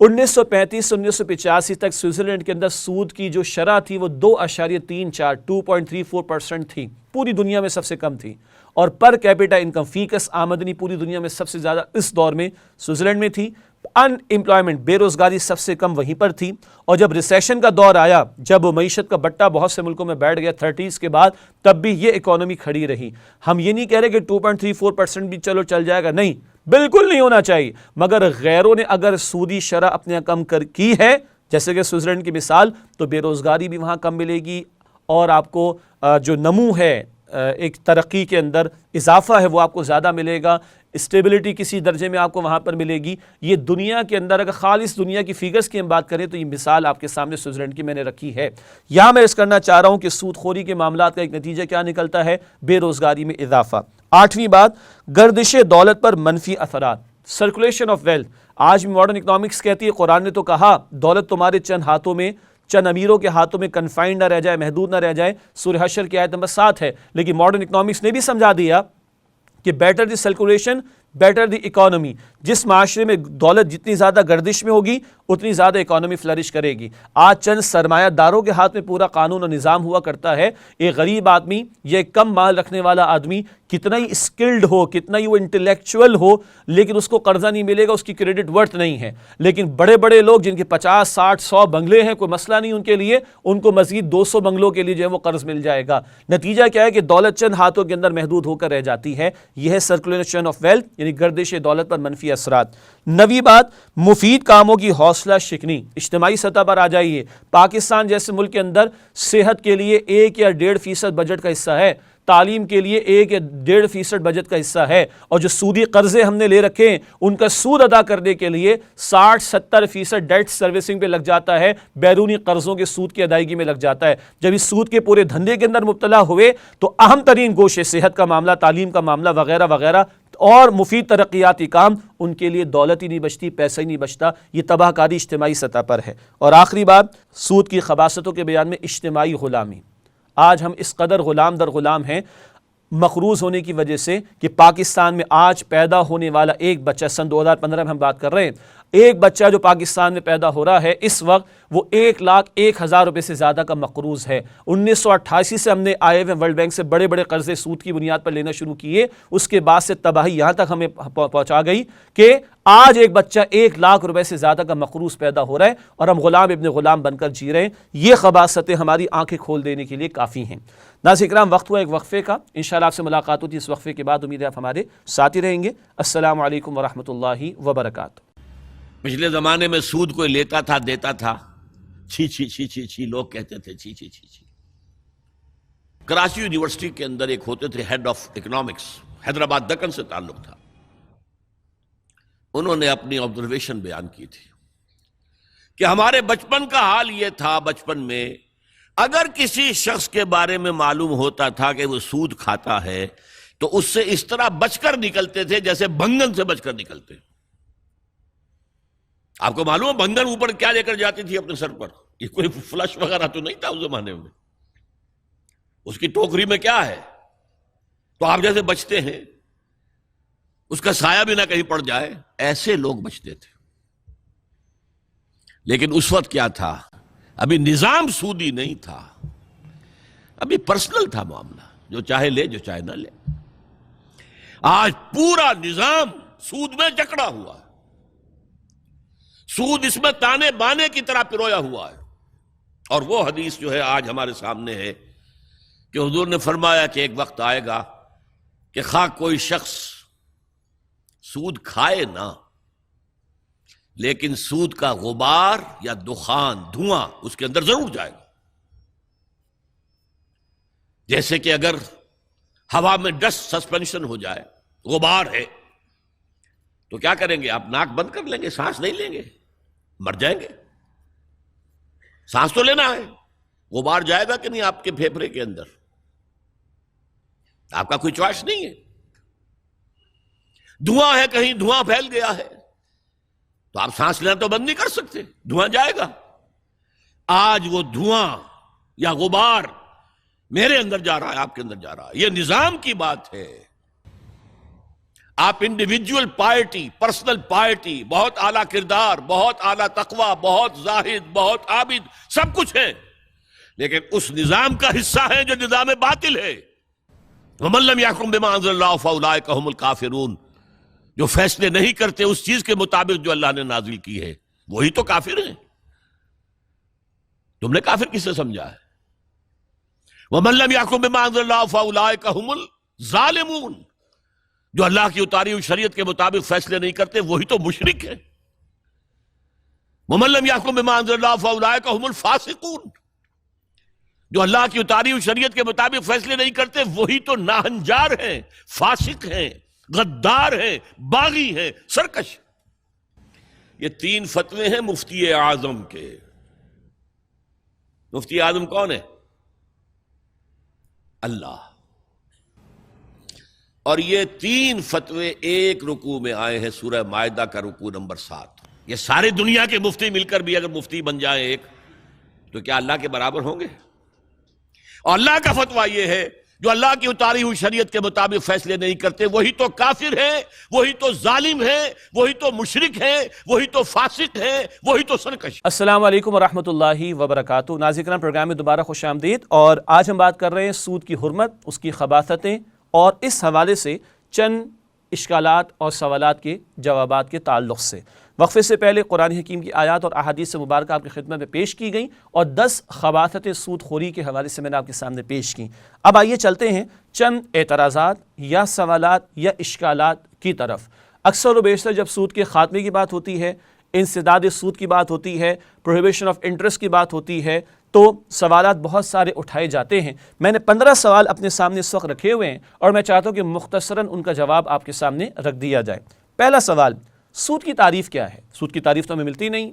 1935 سے 1985 تک سوئٹزرلینڈ کے اندر سود کی جو شرح تھی وہ 2.34% تھی، پوری دنیا میں سب سے کم تھی. اور پر کیپیٹا انکم، فی کس آمدنی پوری دنیا میں سب سے زیادہ اس دور میں سوئٹزرلینڈ میں تھی. ان امپلائمنٹ، بے روزگاری سب سے کم وہیں پر تھی. اور جب ریسیشن کا دور آیا، جب معیشت کا بٹا بہت سے ملکوں میں بیٹھ گیا 30s کے بعد، تب بھی یہ اکانومی کھڑی رہی. ہم یہ نہیں کہہ رہے کہ 2.34% بھی چلو چل جائے گا، نہیں، بالکل نہیں ہونا چاہیے. مگر غیروں نے اگر سودی شرح اپنے کم کی ہے، جیسے کہ سوئٹزرلینڈ کی مثال، تو بے روزگاری بھی وہاں کم ملے گی اور آپ کو جو نمو ہے، ایک ترقی کے اندر اضافہ ہے، وہ آپ کو زیادہ ملے گا. اسٹیبلٹی کسی درجے میں آپ کو وہاں پر ملے گی. یہ دنیا کے اندر اگر خالص دنیا کی فیگرز کی ہم بات کریں تو یہ مثال آپ کے سامنے سوئٹزرلینڈ کی میں نے رکھی ہے. یہاں میں اس کرنا چاہ رہا ہوں کہ سود خوری کے معاملات کا ایک نتیجہ کیا نکلتا ہے؟ بے روزگاری میں اضافہ. 8ویں بات، گردش دولت پر منفی اثرات، سرکولیشن آف ویلتھ. آج ماڈرن اکنامکس کہتی ہے، قرآن نے تو کہا دولت تمہارے چند ہاتھوں میں، چند امیروں کے ہاتھوں میں کنفائنڈ نہ رہ جائے، محدود نہ رہ جائے. سورہ حشر کی آیت نمبر 7 ہے. لیکن ماڈرن اکنامکس نے بھی سمجھا دیا کہ better the circulation better the economy. جس معاشرے میں دولت جتنی زیادہ گردش میں ہوگی اتنی زیادہ اکانومی فلرش کرے گی. آج چند سرمایہ داروں کے ہاتھ میں پورا قانون اور نظام ہوا کرتا ہے. ایک غریب آدمی یا ایک کم مال رکھنے والا آدمی کتنا ہی اسکلڈ ہو، کتنا ہی وہ انٹلیکچوئل ہو، لیکن اس کو قرضہ نہیں ملے گا، اس کی کریڈٹ ورتھ نہیں ہے. لیکن بڑے بڑے لوگ جن کے 50 60 100 بنگلے ہیں، کوئی مسئلہ نہیں ان کے لیے، ان کو مزید 200 بنگلوں کے لیے جو ہے وہ قرض مل جائے گا. نتیجہ کیا ہے کہ دولت چند ہاتھوں کے اندر محدود ہو کر رہ جاتی ہے. یہ ہے سرکولیشن آف ویلتھ، یعنی گردش دولت پر منفی اثرات. 9ویں بات، مفید کاموں کی حوصلہ شکنی. اجتماعی سطح پر آ جائیے، پاکستان جیسے ملک کے اندر صحت کے لیے 1 یا 1.5% بجٹ کا حصہ ہے، تعلیم کے لیے 1 یا 1.5% بجٹ کا حصہ ہے. اور جو سودی قرضے ہم نے لے رکھے ہیں ان کا سود ادا کرنے کے لیے 60-70% ڈیٹ سروسنگ پہ لگ جاتا ہے، بیرونی قرضوں کے سود کی ادائیگی میں لگ جاتا ہے. جب اس سود کے پورے دھندے کے اندر مبتلا ہوئے تو اہم ترین گوشے، صحت کا معاملہ، تعلیم کا معاملہ وغیرہ وغیرہ اور مفید ترقیاتی کام، ان کے لیے دولت ہی نہیں بچتی، پیسہ ہی نہیں بچتا. یہ تباہ کاری اجتماعی سطح پر ہے. اور آخری بات، سود کی خباثتوں کے بیان میں اجتماعی غلامی. آج ہم اس قدر غلام در غلام ہیں مقروض ہونے کی وجہ سے کہ پاکستان میں آج پیدا ہونے والا ایک بچہ، سن 2015 میں ہم بات کر رہے ہیں، ایک بچہ جو پاکستان میں پیدا ہو رہا ہے اس وقت وہ 1,01,000 روپے سے زیادہ کا مقروض ہے. 1988 سے ہم نے IMF ورلڈ بینک سے بڑے بڑے قرضے سود کی بنیاد پر لینا شروع کیے. اس کے بعد سے تباہی یہاں تک ہمیں پہنچا گئی کہ آج ایک بچہ 1,00,000 روپے سے زیادہ کا مقروض پیدا ہو رہا ہے اور ہم غلام ابن غلام بن کر جی رہے ہیں. یہ خباثتیں ہماری آنکھیں کھول دینے کے لیے کافی ہیں. ناظرین کرام، وقت ہوا ایک وقفے کا. انشاءاللہ آپ سے ملاقات ہوتی ہے اس وقفے کے بعد. امید ہے آپ ہمارے ساتھ ہی رہیں گے. السلام علیکم ورحمۃ اللہ وبرکاتہ. پچھلے زمانے میں سود کوئی لیتا تھا، دیتا تھا، چھی چھی چھی چھی چھی لوگ کہتے تھے، چھی چھی چھی چھی. کراچی یونیورسٹی کے اندر ایک ہوتے تھے head of economics, Hyderabad Deccan سے تعلق تھا. انہوں نے اپنی آبزرویشن بیان کی تھی کہ ہمارے بچپن کا حال یہ تھا، بچپن میں اگر کسی شخص کے بارے میں معلوم ہوتا تھا کہ وہ سود کھاتا ہے تو اس سے اس طرح بچ کر نکلتے تھے جیسے بھنگن سے بچ کر نکلتے. آپ کو معلوم ہے بھنگن اوپر کیا لے کر جاتی تھی اپنے سر پر؟ یہ کوئی فلش وغیرہ تو نہیں تھا اس زمانے میں. اس کی ٹوکری میں کیا ہے؟ تو آپ جیسے بچتے ہیں، اس کا سایہ بھی نہ کہیں پڑ جائے، ایسے لوگ بچتے تھے. لیکن اس وقت کیا تھا؟ ابھی نظام سودی نہیں تھا، ابھی پرسنل تھا معاملہ، جو چاہے لے جو چاہے نہ لے. آج پورا نظام سود میں جکڑا ہوا ہے، سود اس میں تانے بانے کی طرح پرویا ہوا ہے. اور وہ حدیث جو ہے آج ہمارے سامنے ہے کہ حضور نے فرمایا کہ ایک وقت آئے گا کہ خواہ کوئی شخص سود کھائے نہ، لیکن سود کا غبار یا دخان، دھواں اس کے اندر ضرور جائے گا. جیسے کہ اگر ہوا میں ڈسٹ سسپینشن ہو جائے، غبار ہے، تو کیا کریں گے؟ آپ ناک بند کر لیں گے، سانس نہیں لیں گے، مر جائیں گے. سانس تو لینا ہے، غبار جائے گا کہ نہیں آپ کے پھیپھڑے کے اندر؟ آپ کا کوئی چوائس نہیں ہے. دھواں ہے، کہیں دھواں پھیل گیا ہے تو آپ سانس لینا تو بند نہیں کر سکتے، دھواں جائے گا. آج وہ دھواں یا غبار میرے اندر جا رہا ہے، آپ کے اندر جا رہا ہے. یہ نظام کی بات ہے. آپ انڈیویجول پارٹی، پرسنل پارٹی، بہت اعلیٰ کردار، بہت اعلیٰ تقوی، بہت زاہد، بہت عابد، سب کچھ ہے، لیکن اس نظام کا حصہ ہے جو نظام باطل ہے. وَمَن لَّمْ يَحْكُم بِمَا أَنزَلَ اللَّهُ فَأُولَٰئِكَ هُمُ الْكَافِرُونَ. جو فیصلے نہیں کرتے اس چیز کے مطابق جو اللہ نے نازل کی ہے، وہی تو کافر ہیں. تم نے کافر کس سے سمجھا ہے؟ وَمَن لَّمْ يَحْكُم بِمَا أَنزَلَ اللَّهُ فَأُولَٰئِكَ هُمُ الظَّالِمُونَ. جو اللہ کی اتاری ہوئی شریعت کے مطابق فیصلے نہیں کرتے وہی تو مشرک ہیں. وَمَن لَّمْ يَحْكُم بِمَا أَنزَلَ اللَّهُ فَأُولَٰئِكَ هُمُ الْفَاسِقُونَ. جو اللہ کی اتاری ہوئی شریعت کے مطابق فیصلے نہیں کرتے وہی تو ناہنجار ہیں، فاسق ہیں، غدار ہیں، باغی ہیں، سرکش. یہ 3 فتوے ہیں مفتی اعظم کے. مفتی اعظم کون ہے؟ اللہ. اور یہ 3 فتوے ایک رکوع میں آئے ہیں، سورہ مائدہ کا رکوع نمبر 7. یہ ساری دنیا کے مفتی مل کر بھی اگر مفتی بن جائیں ایک، تو کیا اللہ کے برابر ہوں گے؟ اور اللہ کا فتویٰ یہ ہے جو اللہ کی اتاری ہوئی شریعت کے مطابق فیصلے نہیں کرتے وہی تو کافر ہیں، وہی تو ظالم ہیں، وہی تو مشرک ہیں، وہی تو فاسق ہیں، وہی تو سرکش. السلام علیکم ورحمۃ اللہ وبرکاتہ. ناظرین کرام، پروگرام میں دوبارہ خوش آمدید. اور آج ہم بات کر رہے ہیں سود کی حرمت، اس کی خباثتیں، اور اس حوالے سے چند اشکالات اور سوالات کے جوابات کے تعلق سے. وقفے سے پہلے قرآن حکیم کی آیات اور احادیث مبارکہ آپ کی خدمت میں پیش کی گئیں اور 10 خباثتیں سود خوری کے حوالے سے میں نے آپ کے سامنے پیش کی. اب آئیے چلتے ہیں چند اعتراضات یا سوالات یا اشکالات کی طرف. اکثر و بیشتر جب سود کے خاتمے کی بات ہوتی ہے، انسداد سود کی بات ہوتی ہے، پروہیبیشن آف انٹرسٹ کی بات ہوتی ہے، تو سوالات بہت سارے اٹھائے جاتے ہیں. میں نے 15 سوال اپنے سامنے اس وقت رکھے ہوئے ہیں اور میں چاہتا ہوں کہ مختصراً ان کا جواب آپ کے سامنے رکھ دیا جائے. پہلا سوال، سود کی تعریف کیا ہے؟ سود کی تعریف تو ہمیں ملتی نہیں.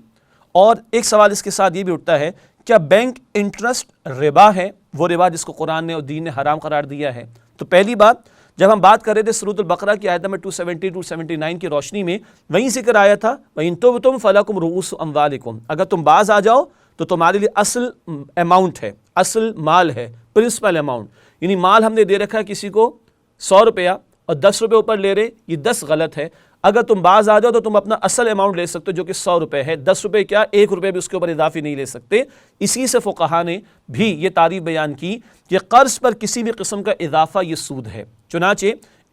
اور ایک سوال اس کے ساتھ یہ بھی اٹھتا ہے، کیا بینک انٹرسٹ ربا ہے؟ وہ ربا جس کو قرآن نے اور دین نے حرام قرار دیا ہے. تو پہلی بات، جب ہم بات کر رہے تھے سورۃ البقرہ کی آیت نمبر 270 279 کی روشنی میں، وہیں ذکر آیا تھا وَإِن تُبْتُمْ فَلَكُمْ رُؤُوسُ أَمْوَالِكُمْ. اگر تم باز آ جاؤ تو تمہارے لیے اصل اماؤنٹ ہے، اصل مال ہے، پرنسپل اماؤنٹ. یعنی مال ہم نے دے رکھا ہے کسی کو 100 روپیہ اور 10 روپے اوپر لے رہے، یہ 10 غلط ہے. اگر تم باز آ جاؤ تو تم اپنا اصل اماؤنٹ لے سکتے ہو جو کہ 100 روپے ہے. 10 روپے کیا، 1 روپے بھی اس کے اوپر اضافی نہیں لے سکتے. اسی سے فقہا نے بھی یہ تعریف بیان کی کہ قرض پر کسی بھی قسم کا اضافہ یہ سود ہے. چنانچہ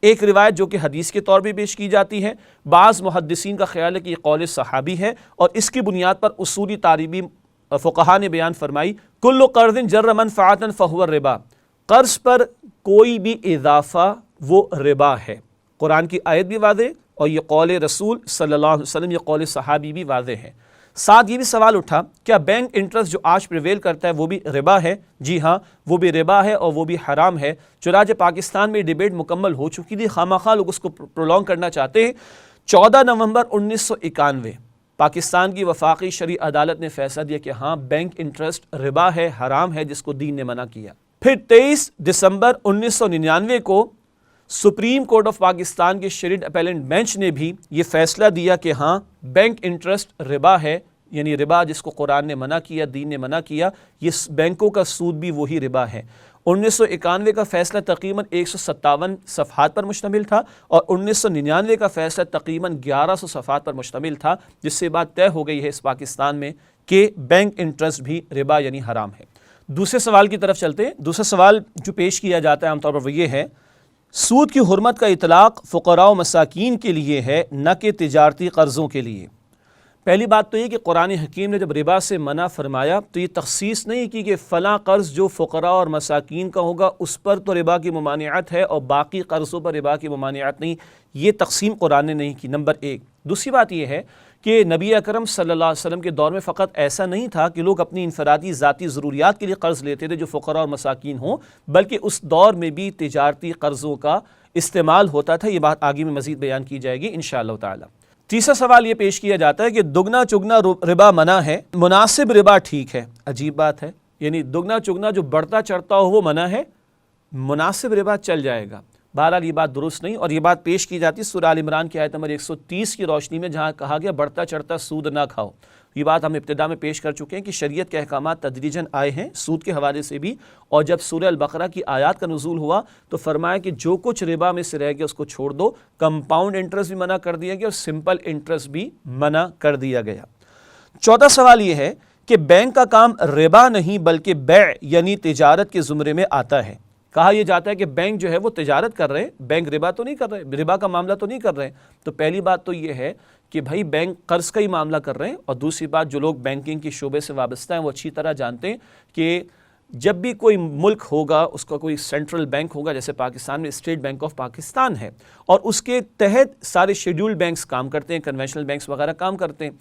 ایک روایت جو کہ حدیث کے طور پہ پیش کی جاتی ہے، بعض محدثین کا خیال ہے کہ یہ قول صحابی ہے اور اس کی بنیاد پر اصولی تعریبی فقہا نے بیان فرمائی، کل قرض جر منفعۃ فہو الربا. قرض پر کوئی بھی اضافہ وہ ربا ہے. قرآن کی آیت بھی واضح اور یہ قول رسول صلی اللہ علیہ وسلم، یہ قول صحابی بھی واضح ہے. ساتھ یہ بھی سوال اٹھا کیا بینک انٹرسٹ جو آج پریویل کرتا ہے وہ بھی ربا ہے؟ جی ہاں، وہ بھی ربا ہے اور وہ بھی حرام ہے۔ چنانچہ پاکستان میں ڈیبیٹ مکمل ہو چکی تھی، خواہ لوگ اس کو پرولونگ کرنا چاہتے ہیں۔ 14 نومبر 1991 پاکستان کی وفاقی شرعی عدالت نے فیصلہ دیا کہ ہاں بینک انٹرسٹ ربا ہے، حرام ہے، جس کو دین نے منع کیا۔ پھر 23 دسمبر 1999 کو سپریم کورٹ آف پاکستان کے شریعت اپیلنٹ بینچ نے بھی یہ فیصلہ دیا کہ ہاں بینک انٹرسٹ ربا ہے، یعنی ربا جس کو قرآن نے منع کیا، دین نے منع کیا، یہ بینکوں کا سود بھی وہی ربا ہے۔ 1991 کا فیصلہ تقریباً 157 صفحات پر مشتمل تھا اور 1999 کا فیصلہ تقریباً 1100 صفحات پر مشتمل تھا، جس سے بات طے ہو گئی ہے اس پاکستان میں کہ بینک انٹرسٹ بھی ربا یعنی حرام ہے۔ دوسرے سوال کی طرف چلتے ہیں۔ دوسرا سوال جو پیش کیا جاتا ہے عام طور پر وہ یہ ہے، سود کی حرمت کا اطلاق فقراء و مساکین کے لیے ہے نہ کہ تجارتی قرضوں کے لیے۔ پہلی بات تو یہ کہ قرآن حکیم نے جب ربا سے منع فرمایا تو یہ تخصیص نہیں کی کہ فلاں قرض جو فقراء اور مساکین کا ہوگا اس پر تو ربا کی ممانعت ہے اور باقی قرضوں پر ربا کی ممانعت نہیں، یہ تقسیم قرآن نے نہیں کی، نمبر ایک۔ دوسری بات یہ ہے کہ نبی اکرم صلی اللہ علیہ وسلم کے دور میں فقط ایسا نہیں تھا کہ لوگ اپنی انفرادی ذاتی ضروریات کے لیے قرض لیتے تھے جو فقراء اور مساکین ہوں، بلکہ اس دور میں بھی تجارتی قرضوں کا استعمال ہوتا تھا۔ یہ بات آگے میں مزید بیان کی جائے گی انشاءاللہ تعالی۔ تیسرا سوال یہ پیش کیا جاتا ہے کہ دگنا چگنا ربا منع ہے، مناسب ربا ٹھیک ہے۔ عجیب بات ہے، یعنی دگنا چگنا جو بڑھتا چڑھتا ہو وہ منع ہے، مناسب ربا چل جائے گا۔ بہرحال یہ بات درست نہیں، اور یہ بات پیش کی جاتی ہے سورہ آل عمران کی آیت نمبر 130 کی روشنی میں، جہاں کہا گیا بڑھتا چڑھتا سود نہ کھاؤ۔ یہ بات ہم ابتدا میں پیش کر چکے ہیں کہ شریعت کے احکامات تدریجاً آئے ہیں سود کے حوالے سے بھی، اور جب سورہ البقرہ کی آیات کا نزول ہوا تو فرمایا کہ جو کچھ ربا میں سے رہ گیا اس کو چھوڑ دو۔ کمپاؤنڈ انٹرسٹ بھی منع کر دیا گیا اور سمپل انٹرسٹ بھی منع کر دیا گیا۔ چوتھا سوال یہ ہے کہ بینک کا کام ربا نہیں بلکہ بیع یعنی تجارت کے زمرے میں آتا ہے۔ کہا یہ جاتا ہے کہ بینک جو ہے وہ تجارت کر رہے ہیں، بینک ربا تو نہیں کر رہے، ربا کا معاملہ تو نہیں کر رہے۔ تو پہلی بات تو یہ ہے کہ بھائی بینک قرض کا ہی معاملہ کر رہے ہیں، اور دوسری بات جو لوگ بینکنگ کے شعبے سے وابستہ ہیں وہ اچھی طرح جانتے ہیں کہ جب بھی کوئی ملک ہوگا اس کا کوئی سینٹرل بینک ہوگا، جیسے پاکستان میں اسٹیٹ بینک آف پاکستان ہے، اور اس کے تحت سارے شیڈیولڈ بینکس کام کرتے ہیں، کنونشنل بینکس وغیرہ کام کرتے ہیں۔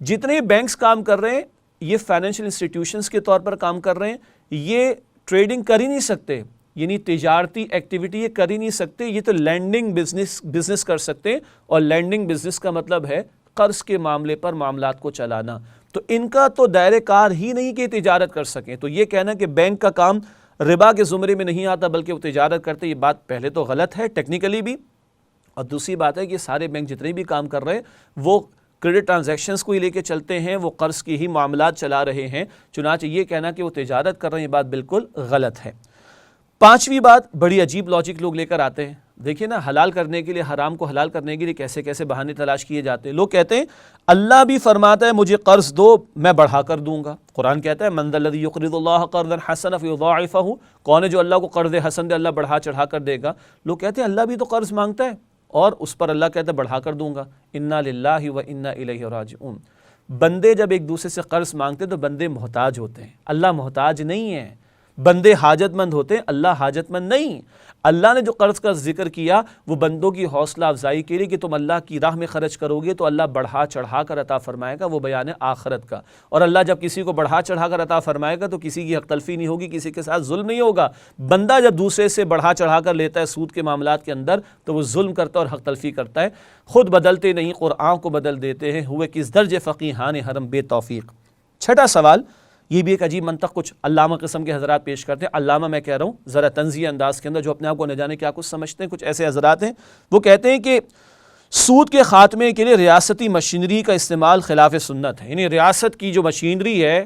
جتنے بینکس کام کر رہے ہیں یہ فائنینشیل انسٹیٹیوشنز کے طور پر کام کر رہے ہیں، یہ ٹریڈنگ کر ہی نہیں سکتے، یعنی تجارتی ایکٹیویٹی یہ کر ہی نہیں سکتے، یہ تو لینڈنگ بزنس کر سکتے ہیں، اور لینڈنگ بزنس کا مطلب ہے قرض کے معاملے پر معاملات کو چلانا۔ تو ان کا تو دائرہ کار ہی نہیں کہ تجارت کر سکیں، تو یہ کہنا کہ بینک کا کام ربا کے زمرے میں نہیں آتا بلکہ وہ تجارت کرتے، یہ بات پہلے تو غلط ہے ٹیکنیکلی بھی، اور دوسری بات ہے کہ سارے بینک جتنے بھی کام کر رہے ہیں وہ کریڈٹ ٹرانزیکشنز کو ہی لے کے چلتے ہیں، وہ قرض کی ہی معاملات چلا رہے ہیں، چنانچہ یہ کہنا کہ وہ تجارت کر رہے ہیں یہ بات بالکل غلط ہے۔ پانچویں بات، بڑی عجیب لاجک لوگ لے کر آتے ہیں، دیکھیں نا حلال کرنے کے لیے، حرام کو حلال کرنے کے لیے کیسے کیسے بہانے تلاش کیے جاتے ہیں۔ لوگ کہتے ہیں اللہ بھی فرماتا ہے مجھے قرض دو میں بڑھا کر دوں گا، قرآن کہتا ہے من ذا الذی یقرض اللہ قرضا حسنا فیضاعفہ، کون ہے جو اللہ کو قرض حسن دے، اللہ بڑھا چڑھا کر دے گا۔ لوگ کہتے ہیں اللہ بھی تو قرض مانگتا ہے اور اس پر اللہ کہتا ہے بڑھا کر دوں گا۔ انا للہ و انا الیہ راجعون۔ بندے جب ایک دوسرے سے قرض مانگتے ہیں تو بندے محتاج ہوتے ہیں، اللہ محتاج نہیں ہے۔ بندے حاجت مند ہوتے ہیں، اللہ حاجت مند نہیں۔ اللہ نے جو قرض کا ذکر کیا وہ بندوں کی حوصلہ افزائی کے لیے کہ تم اللہ کی راہ میں خرچ کرو گے تو اللہ بڑھا چڑھا کر عطا فرمائے گا، وہ بیان ہے آخرت کا۔ اور اللہ جب کسی کو بڑھا چڑھا کر عطا فرمائے گا تو کسی کی حق تلفی نہیں ہوگی، کسی کے ساتھ ظلم نہیں ہوگا۔ بندہ جب دوسرے سے بڑھا چڑھا کر لیتا ہے سود کے معاملات کے اندر تو وہ ظلم کرتا ہے اور حق تلفی کرتا ہے۔ خود بدلتے نہیں قرآن کو بدل دیتے ہیں، ہوئے کس درجے فقیہان حرم بے توفیق۔ چھٹا سوال، یہ بھی ایک عجیب منطق کچھ علامہ قسم کے حضرات پیش کرتے ہیں، علامہ میں کہہ رہا ہوں ذرا طنزیہ انداز کے اندر، جو اپنے آپ کو نہ جانے کیا کچھ سمجھتے ہیں، کچھ ایسے حضرات ہیں وہ کہتے ہیں کہ سود کے خاتمے کے لیے ریاستی مشینری کا استعمال خلاف سنت ہے، یعنی ریاست کی جو مشینری ہے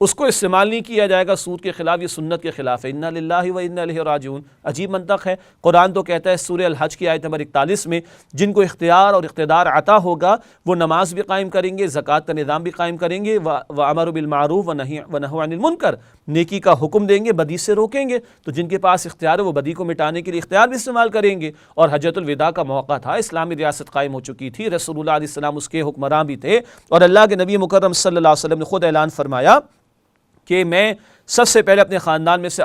اس کو استعمال نہیں کیا جائے گا سود کے خلاف، یہ سنت کے خلاف ہے۔ انا للہ و انا الیہ راجعون، عجیب منطق ہے۔ قرآن تو کہتا ہے سورہ الحج کی آیت نمبر 41 میں جن کو اختیار اور اقتدار عطا ہوگا وہ نماز بھی قائم کریں گے، زکوٰۃ کا نظام بھی قائم کریں گے، وَأَمَرُوا بِالْمَعْرُوفِ وَنَهَوْا عَنِ الْمُنْكَرِ، نیکی کا حکم دیں گے، بدی سے روکیں گے۔ تو جن کے پاس اختیار ہے وہ بدی کو مٹانے کے لیے اختیار بھی استعمال کریں گے۔ اور حجۃ الوداع کا موقع تھا، اسلامی ریاست قائم ہو چکی تھی، رسول اللہ علیہ السلام اس کے حکمراں بھی تھے، اور اللہ کے نبی مکرم صلی اللہ علیہ وسلم نے خود اعلان فرمایا کہ میں سب سے پہلے اپنے خاندان میں سے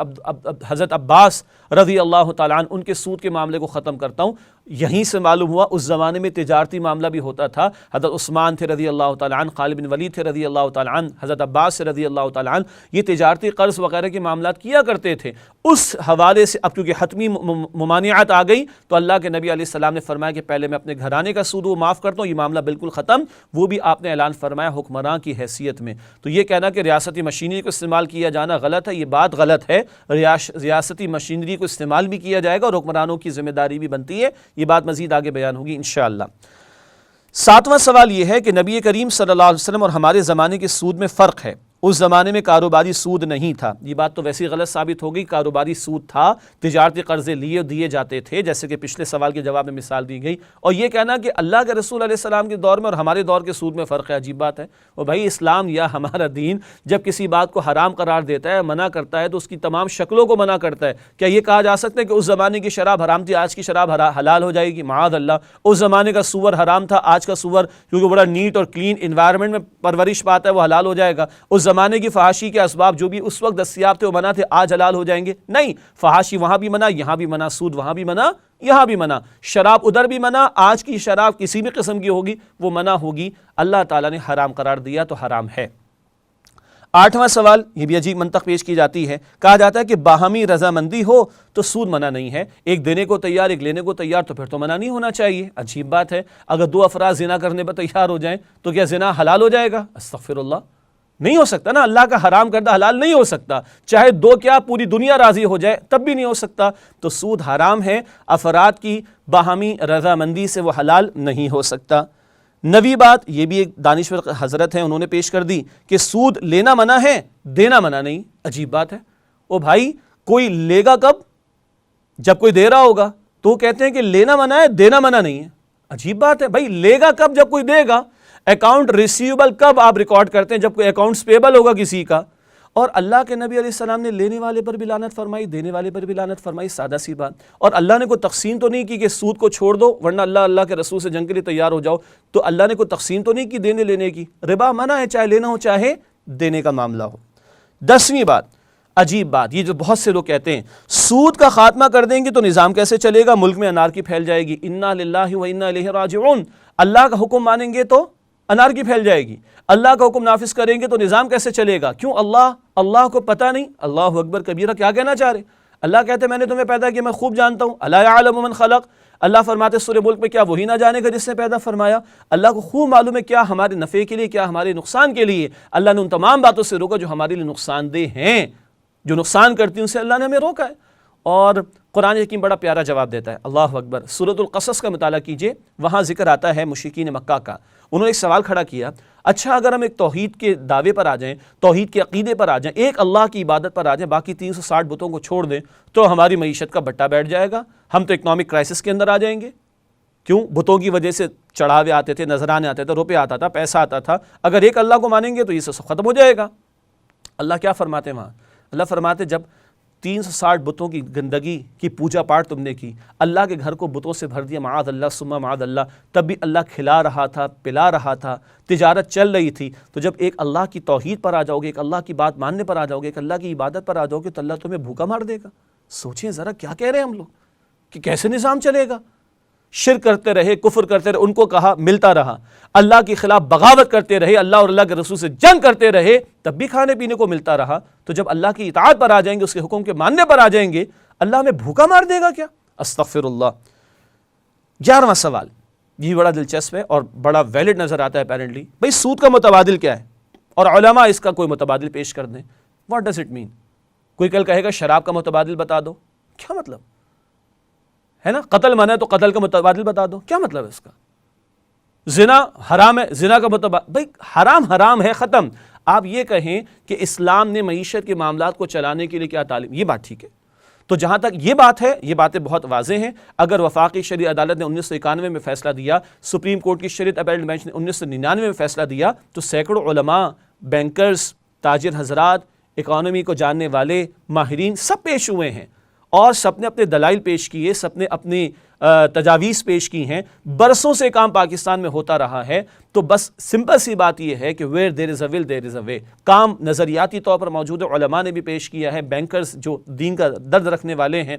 حضرت عباس رضی اللہ تعالیٰ عنہ ان کے سود کے معاملے کو ختم کرتا ہوں۔ یہیں سے معلوم ہوا اس زمانے میں تجارتی معاملہ بھی ہوتا تھا. حضرت عثمان تھے رضی اللہ تعالیٰ عنہ، خالد بن ولید تھے رضی اللہ تعالیٰ عنہ، حضرت عباس سے رضی اللہ تعالیٰ عنہ، یہ تجارتی قرض وغیرہ کے معاملات کیا کرتے تھے. اس حوالے سے اب کیونکہ حتمی ممانعت آ گئی تو اللہ کے نبی علیہ السلام نے فرمایا کہ پہلے میں اپنے گھرانے کا سود وہ معاف کرتا ہوں، یہ معاملہ بالکل ختم. وہ بھی آپ نے اعلان فرمایا حکمراں کی حیثیت میں. تو یہ کہنا کہ ریاستی مشینری کو استعمال کیا جانا غلط ہے، یہ بات غلط ہے. ریاستی مشینری کو استعمال بھی کیا جائے گا اور حکمرانوں کی ذمہ داری بھی بنتی ہے. یہ بات مزید آگے بیان ہوگی انشاءاللہ. 7واں سوال یہ ہے کہ نبی کریم صلی اللہ علیہ وسلم اور ہمارے زمانے کے سود میں فرق ہے. اس زمانے میں کاروباری سود نہیں تھا. یہ بات تو ویسے ہی غلط ثابت ہو گئی. کاروباری سود تھا، تجارتی قرضے دیے جاتے تھے، جیسے کہ پچھلے سوال کے جواب میں مثال دی گئی. اور یہ کہنا کہ اللہ کے رسول علیہ السلام کے دور میں اور ہمارے دور کے سود میں فرق ہے، عجیب بات ہے. اور بھائی اسلام یا ہمارا دین جب کسی بات کو حرام قرار دیتا ہے، منع کرتا ہے، تو اس کی تمام شکلوں کو منع کرتا ہے. کیا یہ کہا جا سکتا ہے کہ اس زمانے کی شراب حرام تھی، آج کی شراب حلال ہو جائے گی؟ معاذ اللہ. اس زمانے کا سور حرام تھا، آج کا سور کیونکہ بڑا نیٹ اور کلین انوائرمنٹ میں پرورش پاتا ہے وہ حلال ہو جائے گا. اس زمانے کی فحاشی کے اسباب جو بھی اس وقت دستیاب تھے وہ منع تھے، آج حلال ہو جائیں گے؟ نہیں. فحاشی وہاں بھی منع، یہاں بھی منع، سود وہاں بھی منع، یہاں بھی منع، شراب ادھر بھی منع. آج کی شراب کسی بھی قسم کی ہوگی وہ منع ہوگی. اللہ تعالیٰ نے حرام قرار دیا تو حرام ہے. 8واں سوال، یہ بھی عجیب منطق پیش کی جاتی ہے. کہا جاتا ہے کہ باہمی رضامندی ہو تو سود منع نہیں ہے. ایک دینے کو تیار، ایک لینے کو تیار، تو پھر تو منع نہیں ہونا چاہیے. عجیب بات ہے. اگر 2 افراد زنا کرنے پر تیار ہو جائیں تو کیا زنا حلال ہو جائے گا؟ استغفر اللہ. نہیں ہو سکتا نا. اللہ کا حرام کردہ حلال نہیں ہو سکتا. چاہے 2 کیا پوری دنیا راضی ہو جائے تب بھی نہیں ہو سکتا. تو سود حرام ہے. افراد کی باہمی رضامندی سے وہ حلال نہیں ہو سکتا. 9ویں بات، یہ بھی ایک دانشور حضرت ہیں، انہوں نے پیش کر دی کہ سود لینا منع ہے، دینا منع نہیں. عجیب بات ہے. او بھائی کوئی لے گا کب؟ جب کوئی دے رہا ہوگا. تو کہتے ہیں کہ لینا منع ہے، دینا منع نہیں ہے. عجیب بات ہے. بھائی لے گا کب؟ جب کوئی دے گا. اکاؤنٹ ریسیویبل کب آپ ریکارڈ کرتے ہیں؟ جب کوئی اکاؤنٹس پیبل ہوگا کسی کا. اور اللہ کے نبی علیہ السلام نے لینے والے پر بھی لعنت فرمائی، دینے والے پر بھی لعنت فرمائی. سادہ سی بات. اور اللہ نے کوئی تقسیم تو نہیں کی کہ سود کو چھوڑ دو ورنہ اللہ کے رسول سے جنگ کے لیے تیار ہو جاؤ. تو اللہ نے کوئی تقسیم تو نہیں کی دینے لینے کی. ربا منع ہے، چاہے لینا ہو چاہے دینے کا معاملہ ہو. 10ویں بات، عجیب بات، یہ جو بہت سے لوگ کہتے ہیں سود کا خاتمہ کر دیں گے تو نظام کیسے چلے گا، ملک میں انارکی پھیل جائے گی. انا للہ و انا الیہ راجعون. اللہ کا حکم مانیں گے تو انارکی پھیل جائے گی. اللہ کا حکم نافذ کریں گے تو نظام کیسے چلے گا؟ کیوں؟ اللہ کو پتہ نہیں؟ اللہ اکبر کبیرہ. کیا کہنا چاہ رہے؟ اللہ کہتے ہیں میں نے تمہیں پیدا کیا، میں خوب جانتا ہوں. الا یعلم من خلق. اللہ فرماتے سورہ ملک میں کیا وہی نہ جانے گا جس نے پیدا فرمایا؟ اللہ کو خوب معلوم ہے کیا ہمارے نفع کے لیے، کیا ہمارے نقصان کے لیے. اللہ نے ان تمام باتوں سے روکا جو ہمارے لیے نقصان دہ ہیں، جو نقصان کرتی ہیں ان سے اللہ نے ہمیں روکا ہے. اور قرآن حکیم بڑا پیارا جواب دیتا ہے. اللہ اکبر. سورۃ القصص کا مطالعہ کیجئے، وہاں ذکر آتا ہے مشرکین مکہ کا. انہوں نے ایک سوال کھڑا کیا، اچھا اگر ہم ایک توحید کے دعوے پر آ جائیں، توحید کے عقیدے پر آ جائیں، ایک اللہ کی عبادت پر آ جائیں، باقی 360 بتوں کو چھوڑ دیں تو ہماری معیشت کا بٹا بیٹھ جائے گا، ہم تو اکنامک کرائسس کے اندر آ جائیں گے. کیوں؟ بتوں کی وجہ سے چڑھاوے آتے تھے، نذرانے آتے تھے، روپے آتا تھا، پیسہ آتا تھا. اگر ایک اللہ کو مانیں گے تو یہ سب ختم ہو جائے گا. اللہ کیا فرماتے ہیں وہاں؟ اللہ فرماتے جب 360 بتوں کی گندگی کی پوجا پاٹ تم نے کی، اللہ کے گھر کو بتوں سے بھر دیا، معاذ اللہ ثم معاذ اللہ، تب بھی اللہ کھلا رہا تھا، پلا رہا تھا، تجارت چل رہی تھی. تو جب ایک اللہ کی توحید پر آ جاؤ گے، ایک اللہ کی بات ماننے پر آ جاؤ گے، ایک اللہ کی عبادت پر آ جاؤ گے تو اللہ تمہیں بھوکا مار دے گا. سوچیں ذرا کیا کہہ رہے ہیں ہم لوگ کہ کیسے نظام چلے گا. شرک کرتے رہے، کفر کرتے رہے، ان کو کہا ملتا رہا. اللہ کے خلاف بغاوت کرتے رہے، اللہ اور اللہ کے رسول سے جنگ کرتے رہے، تب بھی کھانے پینے کو ملتا رہا. تو جب اللہ کی اطاعت پر آ جائیں گے، اس کے حکم کے ماننے پر آ جائیں گے، اللہ ہمیں بھوکا مار دے گا کیا؟ استغفر اللہ. 11واں سوال، یہ بڑا دلچسپ ہے اور بڑا ویلڈ نظر آتا ہے اپیرنٹلی. بھئی سود کا متبادل کیا ہے؟ اور علماء اس کا کوئی متبادل پیش کر دیں. What does it mean? کوئی کل کہے گا شراب کا متبادل بتا دو. کیا مطلب ہے نا؟ قتل منع ہے تو قتل کا متبادل بتا دو. کیا مطلب ہے اس کا؟ زنا حرام ہے، زنا کا متبادل. بھائی حرام ہے، ختم. آپ یہ کہیں کہ اسلام نے معیشت کے معاملات کو چلانے کے لیے کیا تعلیم، یہ بات ٹھیک ہے. تو جہاں تک یہ بات ہے، یہ باتیں بہت واضح ہیں. اگر وفاقی شرعی عدالت نے 1991 میں فیصلہ دیا، سپریم کورٹ کی شریعت اپیلٹ بینچ نے 1999 میں فیصلہ دیا، تو سینکڑوں علماء، بینکرز، تاجر حضرات، اکانومی کو جاننے والے، ماہرین سب پیش ہوئے ہیں اور سب نے اپنے دلائل پیش کیے، سب نے اپنی تجاویز پیش کی ہیں. برسوں سے کام پاکستان میں ہوتا رہا ہے. تو بس سمپل سی بات یہ ہے کہ where there is a will there is a way. کام نظریاتی طور پر موجود ہے، علماء نے بھی پیش کیا ہے، بینکرز جو دین کا درد رکھنے والے ہیں،